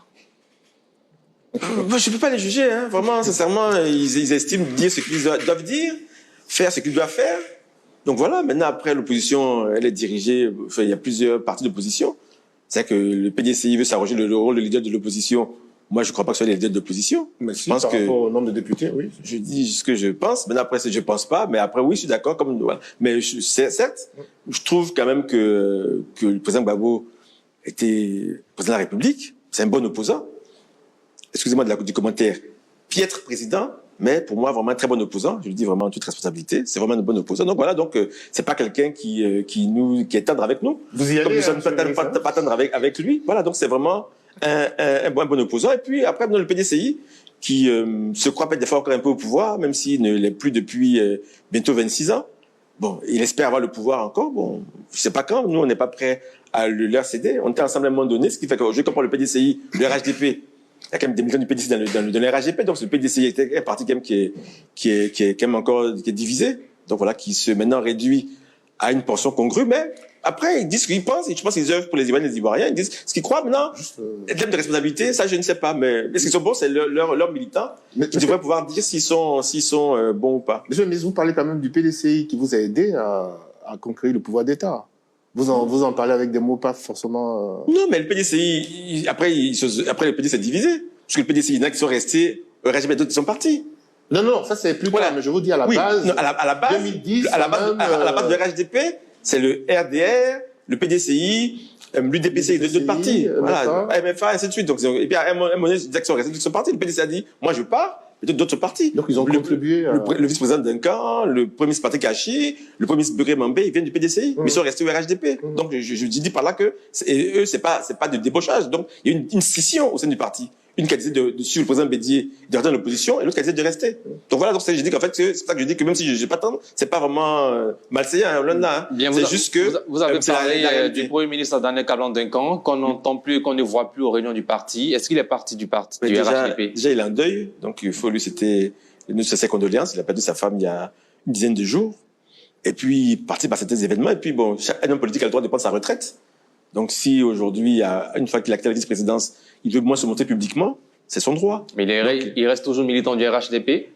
Je peux pas les juger, hein. Vraiment, sincèrement, ils estiment dire ce qu'ils doivent dire, faire ce qu'ils doivent faire. Donc voilà, maintenant, après, l'opposition, elle est dirigée, il y a plusieurs partis d'opposition. C'est-à-dire que le PDCI veut s'arroger le rôle de leader de l'opposition. Moi, je crois pas que ce soit les leaders de l'opposition. Mais si, par rapport au nombre de députés, oui. Je dis ce que je pense. Maintenant, après, je pense pas. Mais après, oui, je suis d'accord. Voilà. Mais certes, je trouve quand même que le président Gbagbo était président de la République. C'est un bon opposant. Excusez-moi du commentaire. Piètre président, mais pour moi, vraiment un très bon opposant. Je le dis vraiment en toute responsabilité. C'est vraiment un bon opposant. Donc voilà, c'est pas quelqu'un qui est tendre avec nous. Vous y allez. Comme nous sommes pas tendre avec lui. Voilà, donc c'est vraiment un bon opposant. Et puis après, le PDCI, qui se croit peut-être des fois encore un peu au pouvoir, même s'il ne l'est plus depuis bientôt 26 ans. Bon, il espère avoir le pouvoir encore. Bon, je sais pas quand. Nous, on n'est pas prêt à leur céder. On était ensemble à un moment donné, ce qui fait que je comprends le PDCI, le RHDP. Il y a quand même des millions de PDCI dans le RHDP, donc le PDCI est un parti quand même qui est quand même encore qui est divisé, donc voilà, qui se maintenant réduit à une portion congrue, mais après ils disent ce qu'ils pensent, et je pense qu'ils œuvrent pour les Ivoiriens et les Ivoiriens, ils disent ce qu'ils croient maintenant. Le thème de responsabilité, ça je ne sais pas, mais est-ce qu'ils sont bons, c'est leurs militants qui devraient pouvoir dire s'ils sont bons ou pas. Monsieur le ministre, vous parlez quand même du PDCI qui vous a aidé à conquérir le pouvoir d'État. Vous en parlez avec des mots pas forcément... Non, mais le PDCI, après le PDCI s'est divisé. Parce que le PDCI, il y en a qui sont restés au régime et d'autres qui sont partis. Non, ça c'est plus tard, mais je vous dis à la base... Non, à la base, 2010, à la base de RHDP, c'est le RDR, le PDCI, l'UDPC et d'autres partis. Voilà, MFA, et ainsi de suite. Donc, et puis à un moment donné, ils sont restés, d'autres sont partis. Le PDCI a dit, moi je pars. Et d'autres sont partis. Donc ils ont contribué. Le vice-président d'un camp, le premier ministre Patrick Hachi, le premier ministre Buré Mambé, ils viennent du PDCI, mais ils sont restés au RHDP. Donc je dis par là que eux c'est pas de débauchage. Donc il y a une scission au sein du parti. Une qui a décidé de suivre le président Bédier, de rester dans l'opposition, et l'autre qui a décidé de rester. Donc voilà, donc je dis qu'en fait, c'est pour ça que je dis que même si je n'ai pas tendre, c'est pas vraiment malsaillant, hein, loin de là. Hein. C'est juste que... Vous avez parlé du premier ministre Daniel Kablan-Duncan, qu'on n'entend plus, qu'on ne voit plus aux réunions du parti. Est-ce qu'il est parti du parti, du RHDP? Déjà, il est en deuil, donc il faut lui, c'était ses condoléances. Il a perdu sa femme il y a une dizaine de jours, et puis participe à certains événements, et puis bon, chaque homme politique a le droit de prendre sa retraite. Donc si aujourd'hui, une fois qu'il a quitté la vice-présidence, il veut moins se montrer publiquement, c'est son droit. Mais il reste toujours militant du RHDP?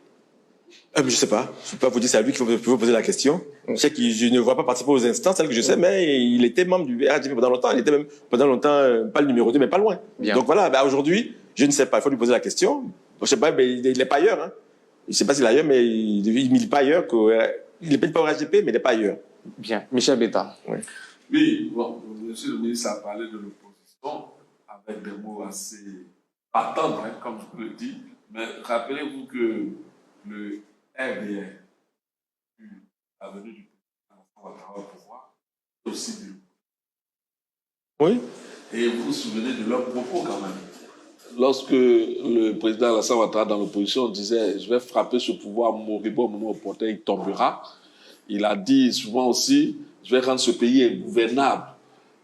Je sais pas. Je peux pas vous dire, c'est à lui qu'il faut poser la question. Je sais que je ne vois pas participer aux instances, celles que je sais, mais il était membre du RHDP pendant longtemps. Il était même pendant longtemps, pas le numéro 2, mais pas loin. Bien. Donc voilà, aujourd'hui, je ne sais pas. Il faut lui poser la question. Je sais pas, mais il n'est pas ailleurs, hein. Je sais pas s'il est ailleurs, mais il n'est pas ailleurs il n'est peut-être pas au RHDP, mais il n'est pas ailleurs. Bien. Michel Betta. Oui. Oui, bon, monsieur le ministre a parlé de l'opposition avec des mots assez patents, hein, comme je le dis. Mais rappelez-vous que le RDR, la venue du président Ouattara au pouvoir, c'est aussi de Oui. Et vous vous souvenez de leurs propos quand même. Lorsque le président Alassane Ouattara dans l'opposition disait « Je vais frapper ce pouvoir moribond au moment opportun, il tombera », il a dit souvent aussi « Je vais rendre ce pays ingouvernable ».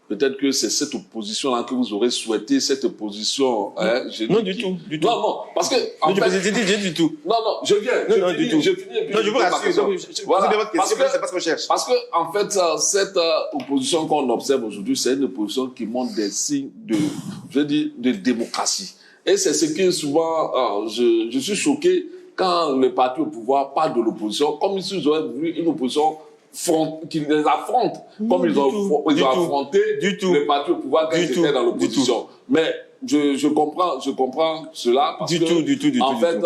Peut-être que c'est cette opposition-là que vous aurez souhaité, cette opposition. Hein, Non, du tout. Non, non, parce que. En fait, du tout. Non, non, je viens. Non, du tout. Je finis. Non, je vous rassure. Voilà. Votre question, c'est pas ce qu'on cherche. Parce que, en fait, cette opposition qu'on observe aujourd'hui, c'est une opposition qui montre des signes de démocratie. Et c'est ce que souvent, je suis choqué quand le parti au pouvoir parle de l'opposition, comme si ils auraient voulu une opposition qui les affronte, comme ils ont affronté le parti au pouvoir quand ils étaient dans l'opposition. Mais je comprends cela parce que, en fait,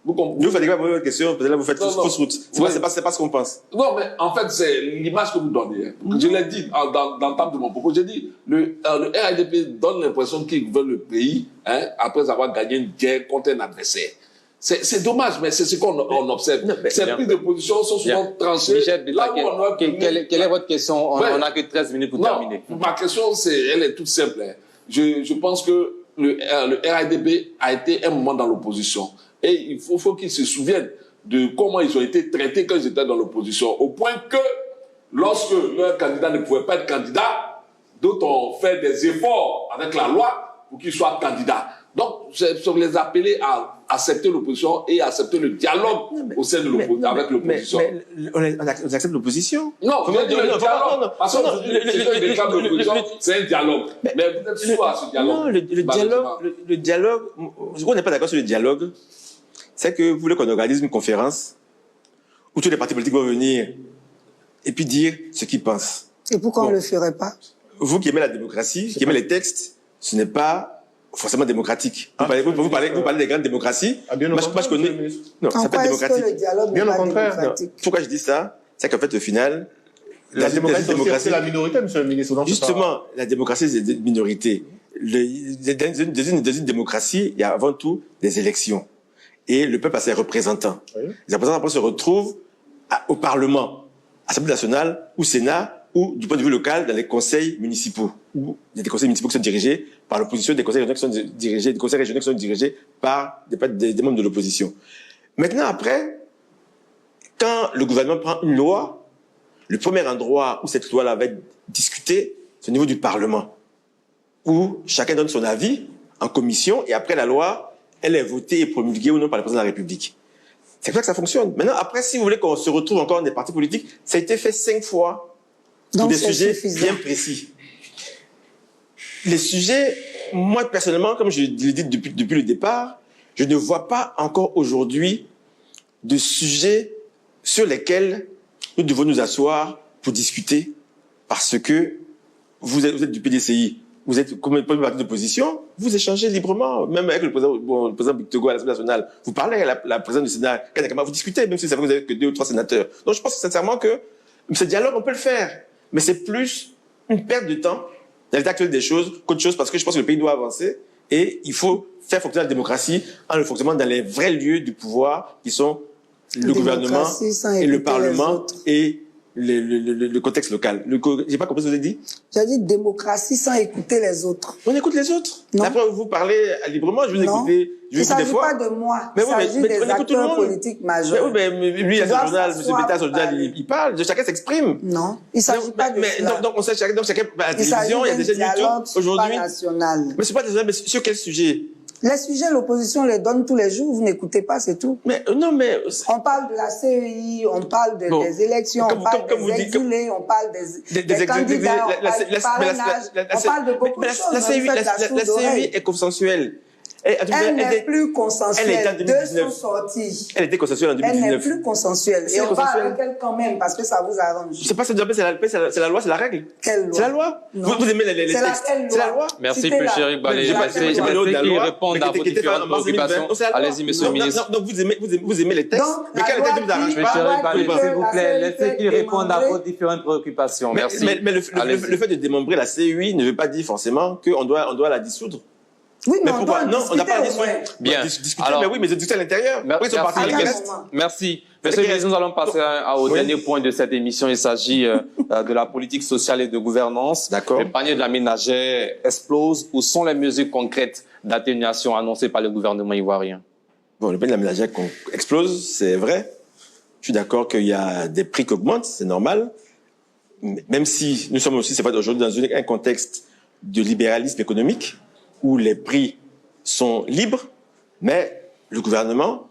vous faites pas votre question, peut-être là vous faites fausse route. C'est pas ce qu'on pense. Non, mais en fait, c'est l'image que vous donnez. Je l'ai dit dans le temps de mon propos. J'ai dit, le RHDP donne l'impression qu'il veut le pays, hein, après avoir gagné une guerre contre un adversaire. C'est dommage, mais c'est ce qu'on observe. Ces prises de position sont souvent tranchées. Michel, quelle est votre question? On n'a que 13 minutes pour terminer. Ma question, elle est toute simple. Hein. Je pense que le RHDP a été un moment dans l'opposition. Et il faut qu'ils se souviennent de comment ils ont été traités quand ils étaient dans l'opposition. Au point que, lorsque leur candidat ne pouvait pas être candidat, d'autres ont fait des efforts avec la loi pour qu'il soit candidat. Donc, c'est les appeler à accepter l'opposition et accepter le dialogue au sein de l'opposition, avec l'opposition. Mais on accepte l'opposition. Non, je veux dire le dialogue. Parce que l'opposition, c'est un dialogue. Mais vous êtes sûr à ce dialogue. Non, le dialogue, ce qu'on n'est pas d'accord sur le dialogue, c'est que vous voulez qu'on organise une conférence où tous les partis politiques vont venir et puis dire ce qu'ils pensent. Et pourquoi on ne le ferait pas? Vous qui aimez la démocratie, qui aimez les textes, ce n'est pas forcément démocratique. Vous parlez des grandes démocraties. Bien au moi, je connais. Non, c'est pas démocratique. Le dialogue bien n'est au pas contraire. démocratique? Pourquoi je dis ça? C'est qu'en fait, au final, la démocratie, c'est la minorité, monsieur le ministre. Justement, la démocratie, c'est des minorités. Dans une démocratie, il y a avant tout des élections. Et le peuple a ses représentants. Oui. Les représentants après se retrouvent au Parlement, Assemblée nationale ou Sénat, ou du point de vue local, dans les conseils municipaux, où il y a des conseils municipaux qui sont dirigés par l'opposition, des conseils régionaux qui sont dirigés par des membres de l'opposition. Maintenant, après, quand le gouvernement prend une loi, le premier endroit où cette loi-là va être discutée, c'est au niveau du Parlement, où chacun donne son avis en commission, et après la loi, elle est votée et promulguée ou non par le président de la République. C'est comme ça que ça fonctionne. Maintenant, après, si vous voulez qu'on se retrouve encore dans des partis politiques, ça a été fait 5 fois. Sur des sujets bien précis. Les sujets, moi personnellement, comme je l'ai dit depuis le départ, je ne vois pas encore aujourd'hui de sujets sur lesquels nous devons nous asseoir pour discuter, parce que vous êtes du PDCI, vous êtes comme un parti d'opposition, vous échangez librement, même avec le président Bictogo à l'Assemblée nationale. Vous parlez à la présidente du Sénat, vous discutez, même si c'est vrai que vous n'avez que 2 ou 3 sénateurs. Donc je pense sincèrement que ce dialogue, on peut le faire. Mais c'est plus une perte de temps dans l'état actuel des choses qu'autre chose, parce que je pense que le pays doit avancer et il faut faire fonctionner la démocratie en le fonctionnant dans les vrais lieux du pouvoir qui sont le gouvernement et le Parlement et le contexte local. J'ai pas compris ce que vous avez dit. J'ai dit démocratie sans écouter les autres. On écoute les autres. Non. Après, vous parlez librement, je vous écoute il ne s'agit pas de moi. Il s'agit des acteurs politiques majeurs. Mais lui, il a son journal, M. Betta, son journal, il parle, chacun s'exprime. Non, il ne s'agit pas de cela. Donc, on sait chacun, à la télévision, il y a des chaînes YouTube aujourd'hui. National. Mais c'est pas désolé, mais sur quel sujet? Les sujets, l'opposition les donne tous les jours, vous n'écoutez pas, c'est tout. Mais non, mais On parle de la CEI, on parle des élections, on parle des exilés, on parle des candidats, on parle du parrainage, on parle de beaucoup de choses. La CEI est consensuelle. Elle n'est plus consensuelle. Deux sont sortis. Elle était consensuelle en 2019. Elle n'est plus consensuelle. Et on parle avec elle quand même parce que ça vous arrange. C'est pas ça, c'est la loi, c'est la règle. Quelle loi? C'est la loi. Vous aimez les textes. C'est la loi. Merci, Chéri Balé. J'essaie qu'ils répondent à vos différentes préoccupations. Allez-y, monsieur le ministre. Donc, vous aimez les textes. Mais quel texte vous arrange pas? Chéri Balé, s'il vous plaît, laissez qu'ils répondent à vos différentes préoccupations. Merci. Mais le fait de démembrer la CEI ne veut pas dire forcément qu'on doit la dissoudre. Oui, mais pourquoi? Non, on n'a pas discuté. Bien. Discuter, mais oui, mais c'est discuter à l'intérieur. Merci. Monsieur le ministre, nous allons passer au dernier point de cette émission. Il s'agit de la politique sociale et de gouvernance. D'accord. Le panier de la ménagère explose. Où sont les mesures concrètes d'atténuation annoncées par le gouvernement ivoirien? Bon, le panier de la ménagère explose, c'est vrai. Je suis d'accord qu'il y a des prix qui augmentent, c'est normal. Même si nous sommes aussi, c'est vrai, aujourd'hui dans un contexte de libéralisme économique, où les prix sont libres, mais le gouvernement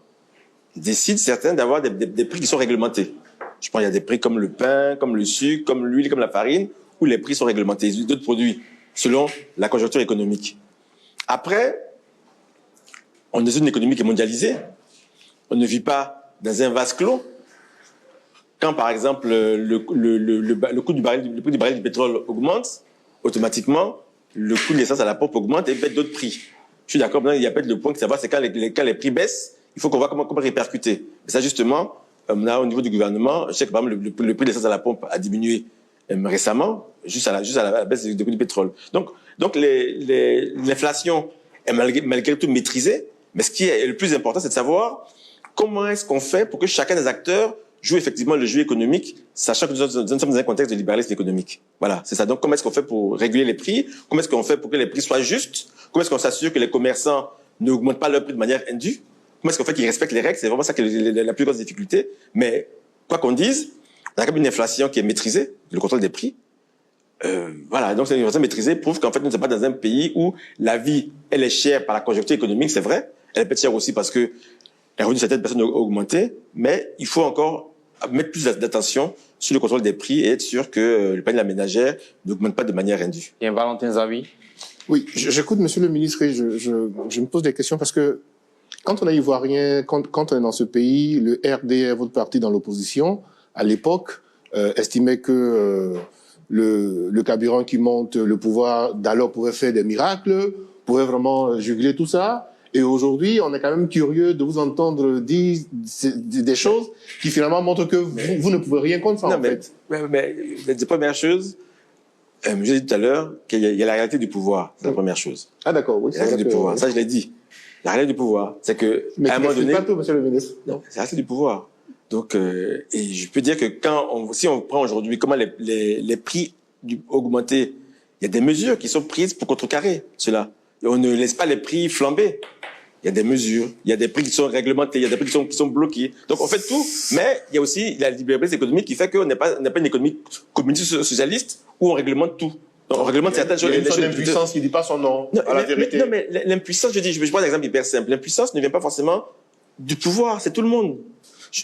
décide certains d'avoir des prix qui sont réglementés. Je pense qu'il y a des prix comme le pain, comme le sucre, comme l'huile, comme la farine, où les prix sont réglementés, d'autres produits, selon la conjoncture économique. Après, on est dans une économie qui est mondialisée. On ne vit pas dans un vase clos. Quand, par exemple, le coût du baril du pétrole augmente, automatiquement, le coût de l'essence à la pompe augmente et fait d'autres prix. Je suis d'accord, il y a peut-être le point de savoir, c'est quand les prix baissent, il faut qu'on voit comment répercuter. Et ça, justement, là, au niveau du gouvernement, je sais que, par exemple, le prix de l'essence à la pompe a diminué récemment, juste à la baisse du coût du pétrole. Donc l'inflation est malgré tout maîtrisée, mais ce qui est le plus important, c'est de savoir comment est-ce qu'on fait pour que chacun des acteurs joue effectivement le jeu économique, sachant que nous sommes dans un contexte de libéralisme économique. Voilà, c'est ça. Donc, comment est-ce qu'on fait pour réguler les prix? Comment est-ce qu'on fait pour que les prix soient justes? Comment est-ce qu'on s'assure que les commerçants n'augmentent pas leurs prix de manière indue? Comment est-ce qu'on fait qu'ils respectent les règles? C'est vraiment ça qui est la plus grosse difficulté. Mais, quoi qu'on dise, on a quand même une inflation qui est maîtrisée, le contrôle des prix. Voilà, donc cette inflation maîtrisée prouve qu'en fait, nous ne sommes pas dans un pays où la vie, elle est chère par la conjoncture économique, c'est vrai. Elle peut être chère aussi parce que les revenus de certaines personnes ont augmenté, mais il faut encore mettre plus d'attention sur le contrôle des prix et être sûr que le panier de la ménagère n'augmente pas de manière indue. Et Valentin Zawi? Oui, j'écoute Monsieur le ministre et je me pose des questions parce que quand on est ivoirien, quand on est dans ce pays, le RDR, votre parti dans l'opposition, à l'époque, estimait que le carburant qui monte, le pouvoir d'alors pouvait faire des miracles, pouvait vraiment juguler tout ça. Et aujourd'hui, on est quand même curieux de vous entendre dire des choses qui finalement montrent que vous ne pouvez rien contre ça, en fait. Mais la première chose, j'ai dit tout à l'heure qu'il y a la réalité du pouvoir. C'est la première chose. Ah d'accord, oui. La réalité du pouvoir. Ça, je l'ai dit. La réalité du pouvoir, c'est que mais à un moment donné, pas tout, monsieur le ministre. Non, c'est la réalité du pouvoir. Donc, et je peux dire que si on prend aujourd'hui comment les prix augmentés, il y a des mesures qui sont prises pour contrecarrer cela. Et on ne laisse pas les prix flamber. Il y a des mesures, il y a des prix qui sont réglementés, il y a des prix qui sont bloqués. Donc on fait tout, mais il y a aussi la libéralisme économique qui fait qu'on n'est pas une économie communiste socialiste où on réglemente tout. Donc, on réglemente certaines choses. Il y a une sorte d'impuissance qui ne dit pas son nom, à la vérité. Non, mais l'impuissance, je prends un exemple hyper simple. L'impuissance ne vient pas forcément du pouvoir, c'est tout le monde.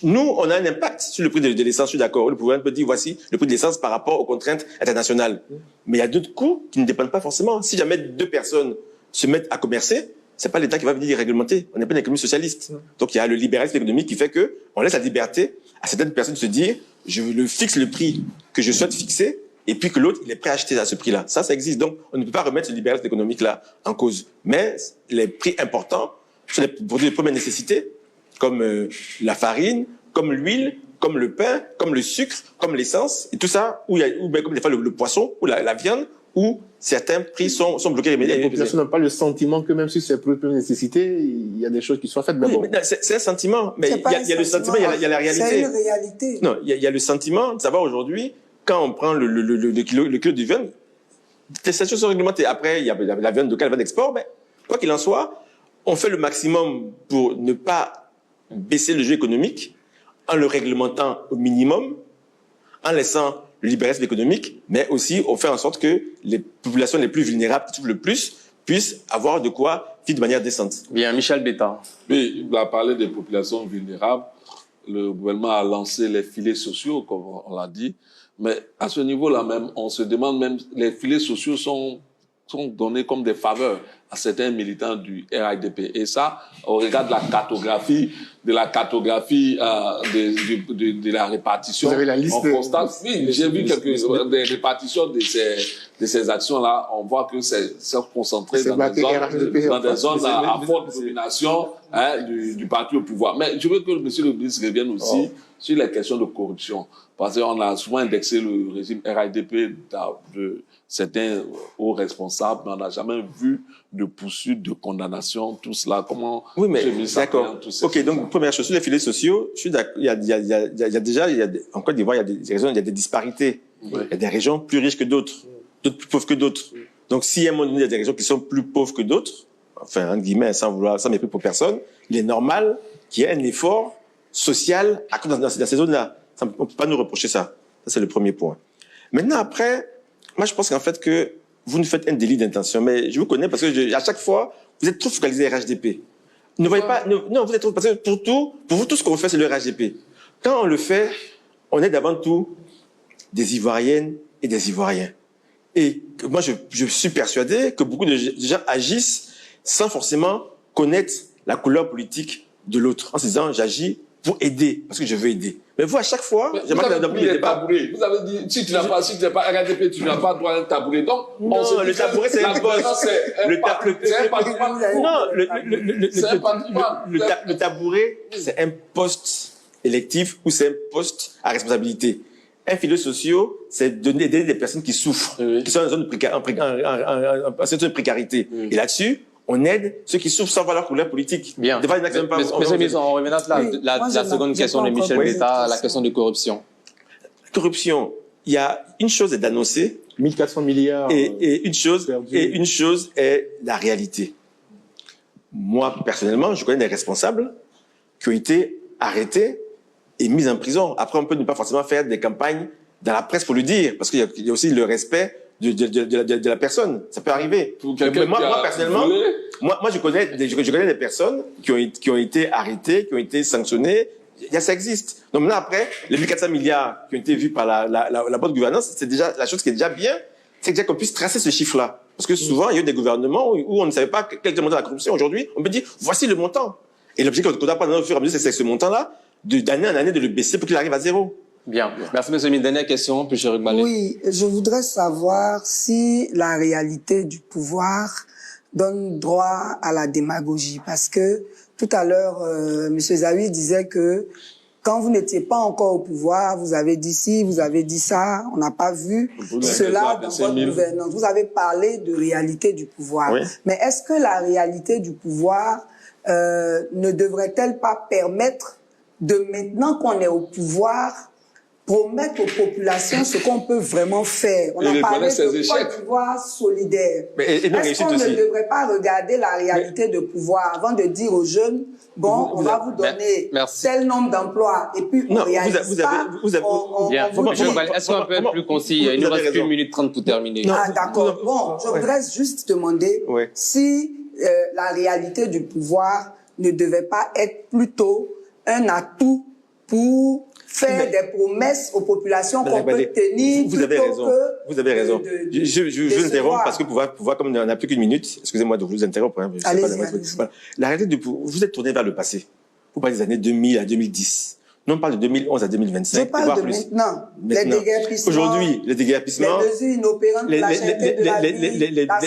Nous, on a un impact sur le prix de l'essence, je suis d'accord. Le pouvoir peut dire, voici le prix de l'essence par rapport aux contraintes internationales. Mais il y a d'autres coûts qui ne dépendent pas forcément. Si jamais deux personnes se mettent à commercer, c'est pas l'État qui va venir réglementer. On n'est pas une économie socialiste. Donc il y a le libéralisme économique qui fait que on laisse la liberté à certaines personnes de se dire, je fixe le prix que je souhaite fixer, et puis que l'autre, il est prêt à acheter à ce prix-là. Ça existe. Donc on ne peut pas remettre ce libéralisme économique-là en cause. Mais les prix importants sur les produits de première nécessité, comme la farine, comme l'huile, comme le pain, comme le sucre, comme l'essence, et tout ça, ou bien comme des fois le poisson, ou la viande, où certains prix sont bloqués immédiatement. Les populations n'ont pas le sentiment que même si c'est pour une nécessité, il y a des choses qui soient faites. Mais bon. C'est un sentiment, mais il y a le sentiment, il y a la réalité. C'est une réalité. Non, il y a le sentiment de savoir aujourd'hui, quand on prend le kilo de viande, les choses sont réglementées. Après, il y a la viande locale, la viande d'export, mais quoi qu'il en soit, on fait le maximum pour ne pas baisser le jeu économique en le réglementant au minimum, en laissant le libéralisme économique, mais aussi on fait en sorte que les populations les plus vulnérables qui souffrent le plus puissent avoir de quoi vivre de manière décente. Bien, Michel Betta. Oui, il a parlé des populations vulnérables. Le gouvernement a lancé les filets sociaux, comme on l'a dit. Mais à ce niveau-là même, on se demande même, les filets sociaux sont donnés comme des faveurs à certains militants du RHDP. Et ça, on regarde la cartographie, de la répartition. Vous avez la liste? On constate, oui, j'ai vu des répartitions de ces actions-là. On voit que c'est concentré dans des zones à forte domination du parti au pouvoir. Mais je veux que monsieur le ministre revienne aussi sur les questions de corruption. Parce qu'on a souvent indexé le régime RHDP de certains hauts responsables, mais on n'a jamais vu de poursuite, de condamnation, tout cela. Comment... Oui, mais d'accord. Ok, donc première chose, sur les filets sociaux, je suis d'accord. Il y a déjà, en Côte d'Ivoire, il y a des disparités. Oui. Il y a des régions plus riches que d'autres plus pauvres que d'autres. Donc, si à un moment donné, il y a des régions qui sont plus pauvres que d'autres, enfin, entre guillemets, sans mépris pour personne, il est normal qu'il y ait un effort social dans ces zones-là. On ne peut pas nous reprocher ça. Ça, c'est le premier point. Maintenant, après, moi, je pense qu'en fait, que vous nous faites un délit d'intention. Mais je vous connais parce que à chaque fois, vous êtes trop focalisé RHDP. Ne voyez pas, non, vous êtes trop, parce que pour vous, tout ce qu'on fait, c'est le RHDP. Quand on le fait, on est d'avant tout des Ivoiriennes et des Ivoiriens. Et moi, je suis persuadé que beaucoup de gens agissent sans forcément connaître la couleur politique de l'autre. En se disant, j'agis pour aider, parce que je veux aider. Mais vous, à chaque fois, vous avez pris les tabourets. Vous avez dit, si tu n'as pas RHDP, tu n'as pas droit à un tabouret. Donc, non, le tabouret, c'est un poste. C'est un patrimoine. Non, le tabouret, c'est un poste électif ou c'est un poste à responsabilité. Un filet social, c'est d'aider des personnes qui souffrent, qui sont en zone de précarité. Et là-dessus, on aide ceux qui souffrent sans avoir leur couleur politique. Bien. Monsieur le ministre, on revient à la seconde question de Michel Betta, la question de corruption. Corruption, il y a une chose est d'annoncer. 1400 milliards. Et une chose est la réalité. Moi, personnellement, je connais des responsables qui ont été arrêtés et mis en prison. Après, on peut ne pas forcément faire des campagnes dans la presse pour le dire, parce qu'il y a aussi le respect de la personne. Ça peut arriver. Moi, personnellement, je connais des personnes qui ont été arrêtées, qui ont été sanctionnées. Ça existe. Donc maintenant, après, les 1400 milliards qui ont été vus par la bonne gouvernance, c'est déjà la chose qui est déjà bien, c'est déjà qu'on puisse tracer ce chiffre-là. Parce que souvent, il y a eu des gouvernements où on ne savait pas quel était le montant de la corruption. Aujourd'hui, on peut dire, voici le montant. Et l'objectif qu'on doit prendre au fur et à mesure, c'est ce montant-là, d'année en année, de le baisser pour qu'il arrive à zéro. Bien. Merci, monsieur le ministre. Dernière question, puis Chéri Balé. Oui, je voudrais savoir si la réalité du pouvoir donne droit à la démagogie. Parce que tout à l'heure, monsieur Zawi disait que quand vous n'étiez pas encore au pouvoir, vous avez dit ci, vous avez dit ça, on n'a pas vu cela dans votre gouvernance. Vous avez parlé de réalité du pouvoir. Oui. Mais est-ce que la réalité du pouvoir ne devrait-elle pas permettre de, maintenant qu'on est au pouvoir, promettre aux populations ce qu'on peut vraiment faire? On a parlé de pouvoir solidaire. Est-ce qu'on ne devrait pas regarder la réalité de pouvoir avant de dire aux jeunes, bon, on va vous donner tel nombre d'emplois, et puis on réalise pas. Est-ce qu'on peut être plus concis? Il nous reste 1 minute 30 pour terminer. Ah, d'accord. Bon, je voudrais juste demander si la réalité du pouvoir ne devait pas être plutôt un atout pour faire des promesses aux populations qu'on peut tenir. Vous avez raison. Vous avez raison. Je vous interromps parce que pour voir comme on n'a plus qu'une minute, excusez-moi de vous interrompre. La réalité du pouvoir, vous êtes tourné vers le passé. Vous parlez des années 2000 à 2010. Nous, on parle de 2011 à 2025. Je parle de maintenant. Les déguerpissements. Aujourd'hui, les déguerpissements. Les mesures inopérantes pour la cherté de la vie,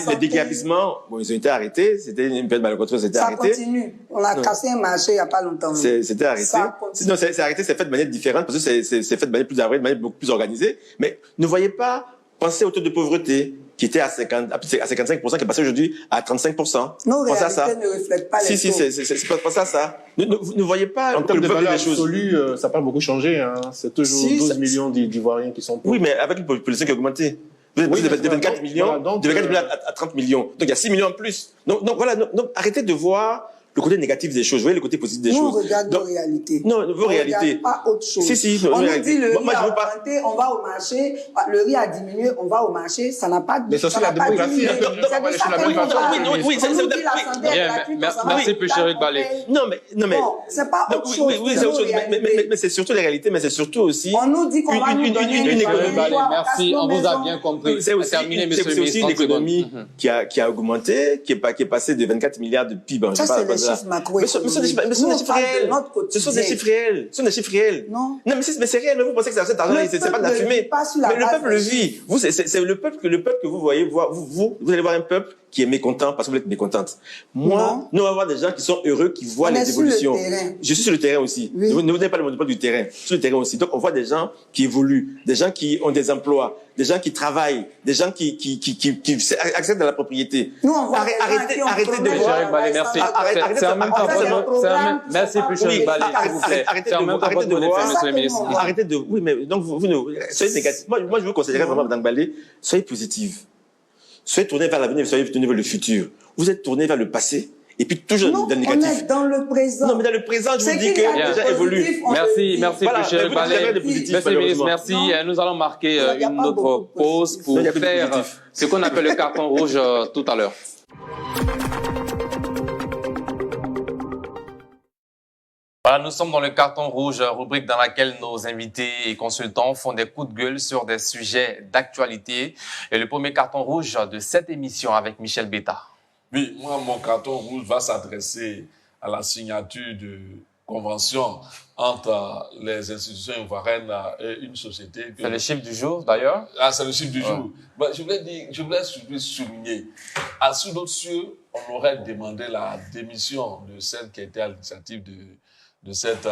les déguerpissements, bon, ils ont été arrêtés. C'était une période malencontreuse, c'était arrêté. Ça continue. On a cassé un marché il n'y a pas longtemps. C'était arrêté. Non, c'est arrêté, c'est fait de manière différente parce que c'est fait de manière plus arrêtée, de manière beaucoup plus organisée. Mais ne voyez pas, pensez au taux de pauvreté qui était à 55%, qui est passé aujourd'hui à 35%. Nos réalités ne reflètent pas les taux. C'est pas ça. Ne voyez pas en termes de valeur absolue, ça n'a pas beaucoup changé. Hein. C'est toujours 12 millions d'Ivoiriens qui sont pauvres. Oui, mais avec une population qui a augmenté. De 24 millions, de 24 millions à 30 millions. Donc il y a 6 millions en plus. Donc voilà, arrêtez de voir le côté négatif des choses, vous voyez le côté positif des Nous, choses. on regarde nos réalités. Non, vos réalités. On regarde pas autre chose. Si, on nous réalité. dit le riz Moi, a je veux pas. augmenté, on va au marché, le riz a diminué, on va au marché, ça n'a pas Mais ça, c'est la démocratie. C'est de ça C'est la qu'on même façon. parle. Oui, On nous dit la santé est Bien, gratuite, merci, on s'en va merci, à l'hôpital, Chéric Balé. on paye. Non, mais. Non, c'est pas autre chose. Oui, c'est c'est nos autre chose. réalités. Mais c'est surtout les réalités, mais c'est surtout aussi. On nous dit qu'on va nous donner une économie. Merci, on vous a bien compris. C'est aussi, Terminé, monsieur le c'est aussi ministre. une économie qui a augmenté, qui est passée de 24 milliards de PIB. Ça, c'est les chiffres macroéconomiques. Mais ce sont des chiffres réels. Ce sont des chiffres réels. Ce sont des chiffres réels. Non. Mais c'est réel. Mais vous pensez que cet argent, c'est pas de la fumée. Mais le peuple le vit. Vous, c'est le peuple que vous voyez, vous allez voir un peuple qui est mécontent parce que vous êtes mécontente. Moi, nous, on va voir des gens qui sont heureux, qui voient les évolutions. Je suis sur le terrain aussi. Oui. Ne vous donnez pas le monopole du terrain. Sur le terrain aussi. Donc, on voit des gens qui évoluent, des gens qui ont des emplois, des gens qui travaillent, des gens qui accèdent à la propriété. Nous, on voit Arrêtez de Chéric Balé, merci. C'est en même temps votre merci, Chéric Balé, s'il vous plaît. C'est en même temps votre monsieur le ministre. Arrêtez de, oui, mais donc vous soyez négatif. Moi, je vous conseillerais vraiment, Madame Balé, soyez positive. Soyez tourné vers l'avenir, soyez tourné vers le futur. Vous êtes tourné vers le passé, et puis toujours dans le négatif. On est dans le présent. Non, mais dans le présent, je vous dis que les gens évoluent. Merci, Chéric Balé. Monsieur le ministre, merci. Nous allons marquer une autre pause pour faire ce qu'on appelle le carton rouge tout à l'heure. Voilà, nous sommes dans le carton rouge, rubrique dans laquelle nos invités et consultants font des coups de gueule sur des sujets d'actualité. Et le premier carton rouge de cette émission avec Michel Betta. Oui, moi, mon carton rouge va s'adresser à la signature de convention entre les institutions ivoiriennes et une société. C'est le chiffre du jour, d'ailleurs. Ah, c'est le chiffre du jour. Ben, je voulais surtout souligner, à sous d'autres cieux, on aurait demandé la démission de celle qui était à l'initiative de cette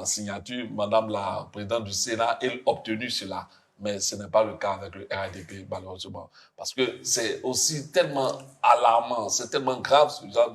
signature, Madame la Présidente du Sénat, elle a obtenu cela. Mais ce n'est pas le cas avec le RADP, malheureusement. Parce que c'est aussi tellement alarmant, c'est tellement grave ce genre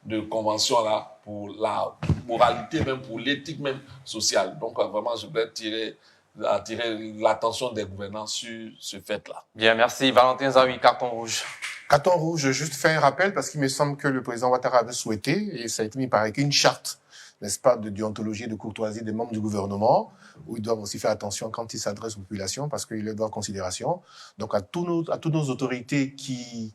de convention-là pour la moralité, même pour l'éthique même sociale. Donc vraiment, je voulais attirer l'attention des gouvernants sur ce fait-là. Bien, merci. Valentin Zawi, carton rouge. Carton rouge, juste faire un rappel parce qu'il me semble que le président Ouattara avait souhaité, et ça a été mis par écrit, une charte, n'est-ce pas, de déontologie et de courtoisie des membres du gouvernement, où ils doivent aussi faire attention quand ils s'adressent aux populations, parce qu'ils les doivent en considération. Donc, à toutes nos autorités qui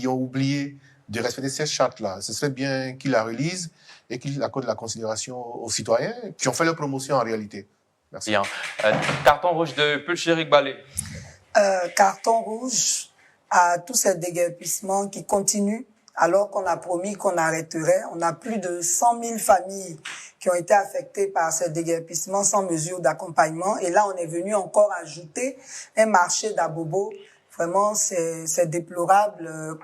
ont oublié de respecter cette charte-là, ce serait bien qu'ils la relisent et qu'ils accordent la considération aux citoyens qui ont fait leur promotion en réalité. Merci. Bien. Carton rouge de Chéric Balé. Carton rouge à tous ces déguerpissements qui continuent. Alors qu'on a promis qu'on arrêterait, on a plus de 100 000 familles qui ont été affectées par ces déguerpissements sans mesure d'accompagnement. Et là, on est venu encore ajouter un marché d'abobo. Vraiment, c'est déplorable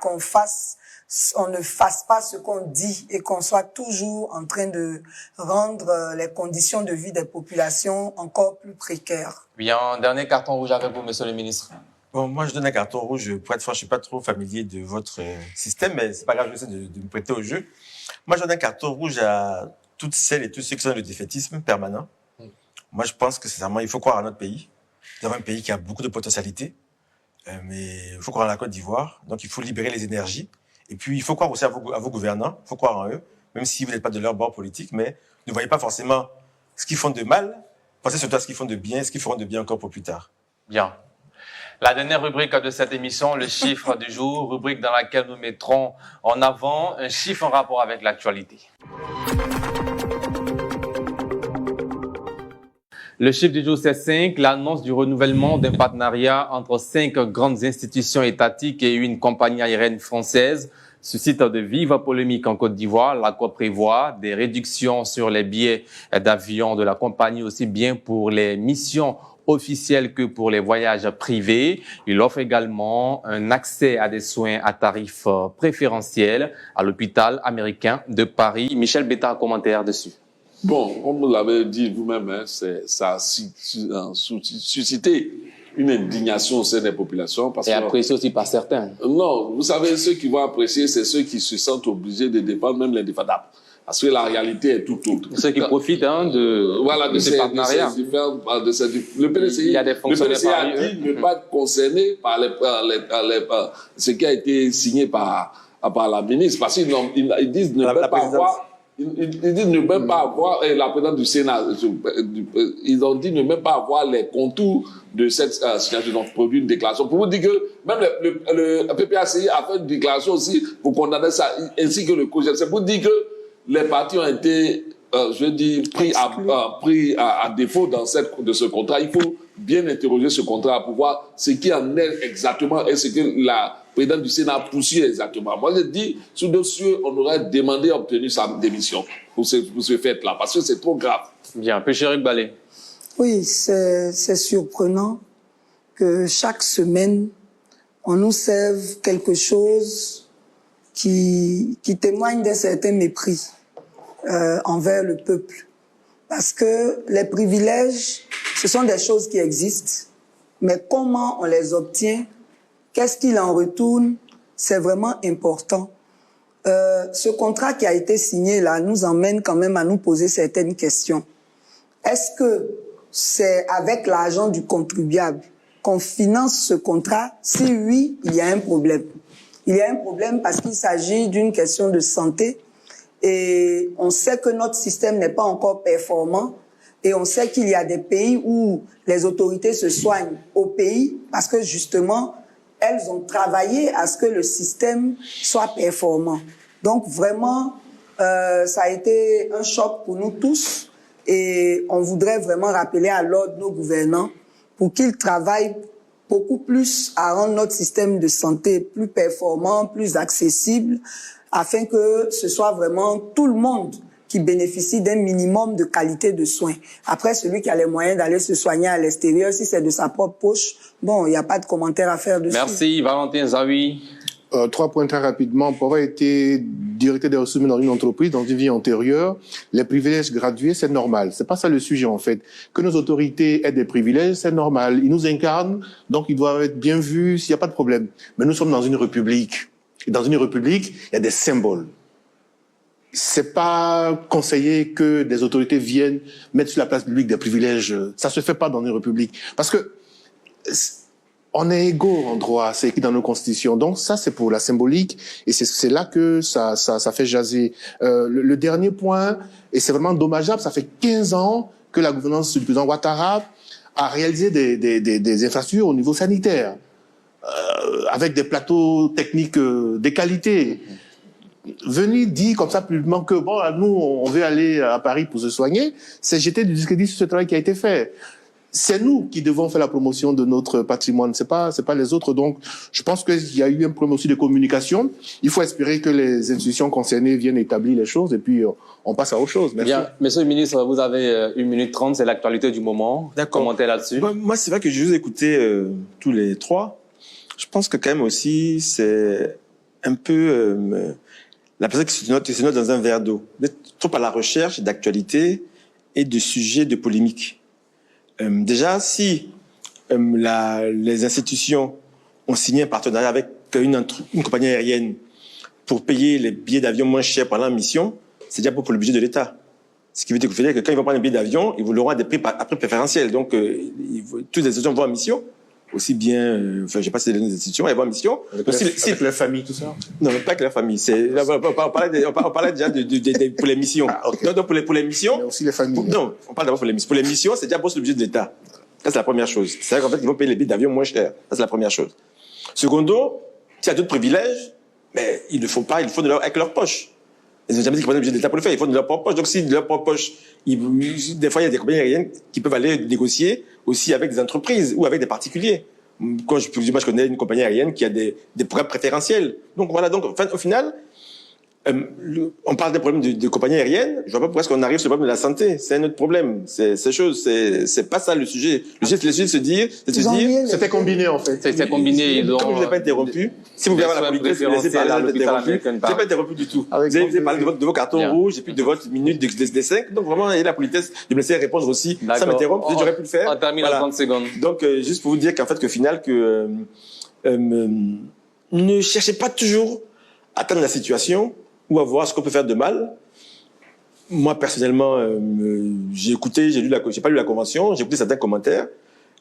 on ne fasse pas ce qu'on dit et qu'on soit toujours en train de rendre les conditions de vie des populations encore plus précaires. Bien, dernier carton rouge avec vous, monsieur le ministre. Bon, moi, je donne un carton rouge. Pour être franc, je suis pas trop familier de votre système, mais c'est pas grave, j'essaie de me prêter au jeu. Moi, je donne un carton rouge à toutes celles et tous ceux qui sont dans le défaitisme permanent. Moi, je pense que, sincèrement, il faut croire à notre pays. Nous avons un pays qui a beaucoup de potentialités, mais il faut croire à la Côte d'Ivoire. Donc, il faut libérer les énergies. Et puis, il faut croire aussi à vos gouvernants. Il faut croire en eux, même si vous n'êtes pas de leur bord politique, mais ne voyez pas forcément ce qu'ils font de mal. Pensez surtout à ce qu'ils font de bien, ce qu'ils feront de bien encore pour plus tard. Bien. La dernière rubrique de cette émission, le chiffre du jour, rubrique dans laquelle nous mettrons en avant un chiffre en rapport avec l'actualité. Le chiffre du jour, c'est 5. L'annonce du renouvellement d'un partenariat entre 5 grandes institutions étatiques et une compagnie aérienne française suscite de vives polémiques en Côte d'Ivoire. L'accord prévoit des réductions sur les billets d'avion de la compagnie, aussi bien pour les missions officielles que pour les voyages privés. Il offre également un accès à des soins à tarifs préférentiels à l'hôpital américain de Paris. Michel Betta, commentaire dessus. Bon, comme vous l'avez dit vous-même, ça a suscité une indignation au sein des populations. Et apprécié aussi par certains. Non, vous savez, ceux qui vont apprécier, c'est ceux qui se sentent obligés de défendre même l'indéfendable. Parce que la réalité est tout autre. Ceux qui profitent de ces partenariats. Le PDCI, a dit ne pas être concerné par ce qui a été signé par part la ministre, parce qu'ils disent ne même pas avoir... Ils disent ne même pas avoir, la présidente du Sénat, ils ont dit ne même pas avoir les contours de cette signature, donc produit une déclaration. Pour vous dire que même le PPACI a fait une déclaration aussi pour condamner ça, ainsi que le COJER. C'est pour dire que les partis ont été, pris à défaut de ce contrat. Il faut bien interroger ce contrat pour voir ce qui en est exactement et ce que la présidente du Sénat a poursuivi exactement. Moi, je dis, sur ce dossier, on aurait demandé à obtenir sa démission pour ce fait-là, parce que c'est trop grave. Bien, Péchéric Balé. Oui, c'est surprenant que chaque semaine, on nous serve quelque chose qui témoigne d'un certain mépris envers le peuple. Parce que les privilèges, ce sont des choses qui existent, mais comment on les obtient, qu'est-ce qu'il en retourne, c'est vraiment important. Ce contrat qui a été signé là nous emmène quand même à nous poser certaines questions. Est-ce que c'est avec l'argent du contribuable qu'on finance ce contrat? Si oui, il y a un problème. Il y a un problème parce qu'il s'agit d'une question de santé et on sait que notre système n'est pas encore performant et on sait qu'il y a des pays où les autorités se soignent au pays parce que justement, elles ont travaillé à ce que le système soit performant. Donc vraiment, ça a été un choc pour nous tous et on voudrait vraiment rappeler à l'ordre nos gouvernants pour qu'ils travaillent beaucoup plus à rendre notre système de santé plus performant, plus accessible, afin que ce soit vraiment tout le monde qui bénéficie d'un minimum de qualité de soins. Après, celui qui a les moyens d'aller se soigner à l'extérieur, si c'est de sa propre poche, bon, il n'y a pas de commentaire à faire dessus. Merci, Valentin Zawi. 3 points très rapidement. Pour avoir été directeur des ressources humaines dans une entreprise, dans une vie antérieure, les privilèges gradués, c'est normal. C'est pas ça le sujet, en fait. Que nos autorités aient des privilèges, c'est normal. Ils nous incarnent, donc ils doivent être bien vus, s'il n'y a pas de problème. Mais nous sommes dans une république. Et dans une république, il y a des symboles. C'est pas conseillé que des autorités viennent mettre sur la place publique des privilèges. Ça se fait pas dans une république. Parce que on est égaux en droit, c'est écrit dans nos constitutions. Donc ça, c'est pour la symbolique, et c'est là que ça fait jaser. Le dernier point, et c'est vraiment dommageable, ça fait 15 ans que la gouvernance du président Ouattara a réalisé des infrastructures au niveau sanitaire, avec des plateaux techniques de qualité. Venir dire comme ça publiquement que bon, nous, on veut aller à Paris pour se soigner, c'est jeter du discrédit sur ce travail qui a été fait. C'est nous qui devons faire la promotion de notre patrimoine, c'est pas les autres. Donc, je pense qu'il y a eu un problème aussi de communication. Il faut espérer que les institutions concernées viennent établir les choses et puis on passe à autre chose. Merci. Bien, Monsieur le ministre, vous avez 1 minute 30, c'est l'actualité du moment. D'accord. Commentez là-dessus. Moi, c'est vrai que je vous ai écouté tous les trois. Je pense que quand même aussi, c'est un peu la personne qui se note dans un verre d'eau. Vous êtes trop à la recherche d'actualité et de sujets de polémique. Déjà, si les institutions ont signé un partenariat avec une compagnie aérienne pour payer les billets d'avion moins chers pendant la mission, c'est déjà pour le budget de l'État. Ce qui veut dire que quand ils vont prendre un billet d'avion, ils l'auront à des prix préférentiels. Donc, toutes les institutions vont en mission. Aussi bien, je sais pas si c'est les institutions, elles vont en mission. Avec la famille, tout ça? Non, pas avec la famille. On parlait déjà pour les missions. Ah, okay. Donc, pour les missions. Mais aussi les familles. Non, on parle d'abord pour les missions. Pour les missions, c'est déjà pour le budget de l'État. Ça, c'est la première chose. C'est-à-dire qu'en fait, ils vont payer les billets d'avion moins chers. Ça, c'est la première chose. Secondo, s'il y a d'autres privilèges, mais ils ne font pas, ils le font avec leur poche. Ils n'ont jamais dit qu'ils prenaient le budget de l'État pour le faire. Ils font de leur propre poche. Donc, si de leur propre poche, des fois, il y a des compagnies aériennes qui peuvent aller négocier aussi avec des entreprises ou avec des particuliers. Moi, je connais une compagnie aérienne qui a des programmes préférentiels. Donc, voilà. Donc, enfin, au final, on parle des problèmes de compagnies aériennes. Je vois pas pourquoi est-ce qu'on arrive sur le problème de la santé. C'est un autre problème. C'est pas ça le sujet. Le sujet, c'est de se dire, c'était combiné, en fait. C'est combiné. Comme je vous ai pas interrompu, si vous voulez avoir la politesse, vous laissez parler l'interrompu. Je n'ai pas interrompu du tout. Vous avez parlé de vos cartons rouges et puis de votre minute des 5. Donc, vraiment, il y a la politesse de me laisser répondre aussi. Ça m'interrompt. J'aurais pu le faire. On termine en 30 secondes. Donc, juste pour vous dire qu'en fait, ne cherchez pas toujours à atteindre la situation ou à voir ce qu'on peut faire de mal. Moi, personnellement, j'ai écouté, j'ai pas lu la convention, j'ai écouté certains commentaires.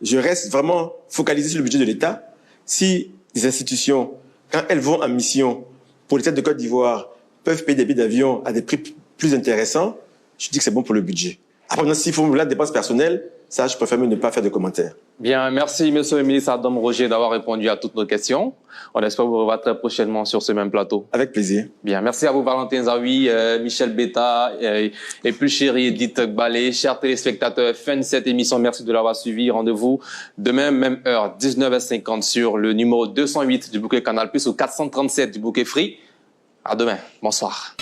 Je reste vraiment focalisé sur le budget de l'État. Si les institutions, quand elles vont en mission, pour les têtes de Côte d'Ivoire peuvent payer des billets d'avion à des prix plus intéressants, je dis que c'est bon pour le budget. Après, maintenant, s'il faut la dépense personnelle, ça, je préfère même ne pas faire de commentaires. Bien, merci, monsieur le ministre Adam Roger, d'avoir répondu à toutes nos questions. On espère vous revoir très prochainement sur ce même plateau. Avec plaisir. Bien, merci à vous, Valentin Zawi, Michel Beta, et plus chérie Edith Gbalé. Chers téléspectateurs, fin de cette émission. Merci de l'avoir suivi. Rendez-vous demain, même heure, 19h50 sur le numéro 208 du bouquet Canal+, ou 437 du bouquet Free. À demain. Bonsoir.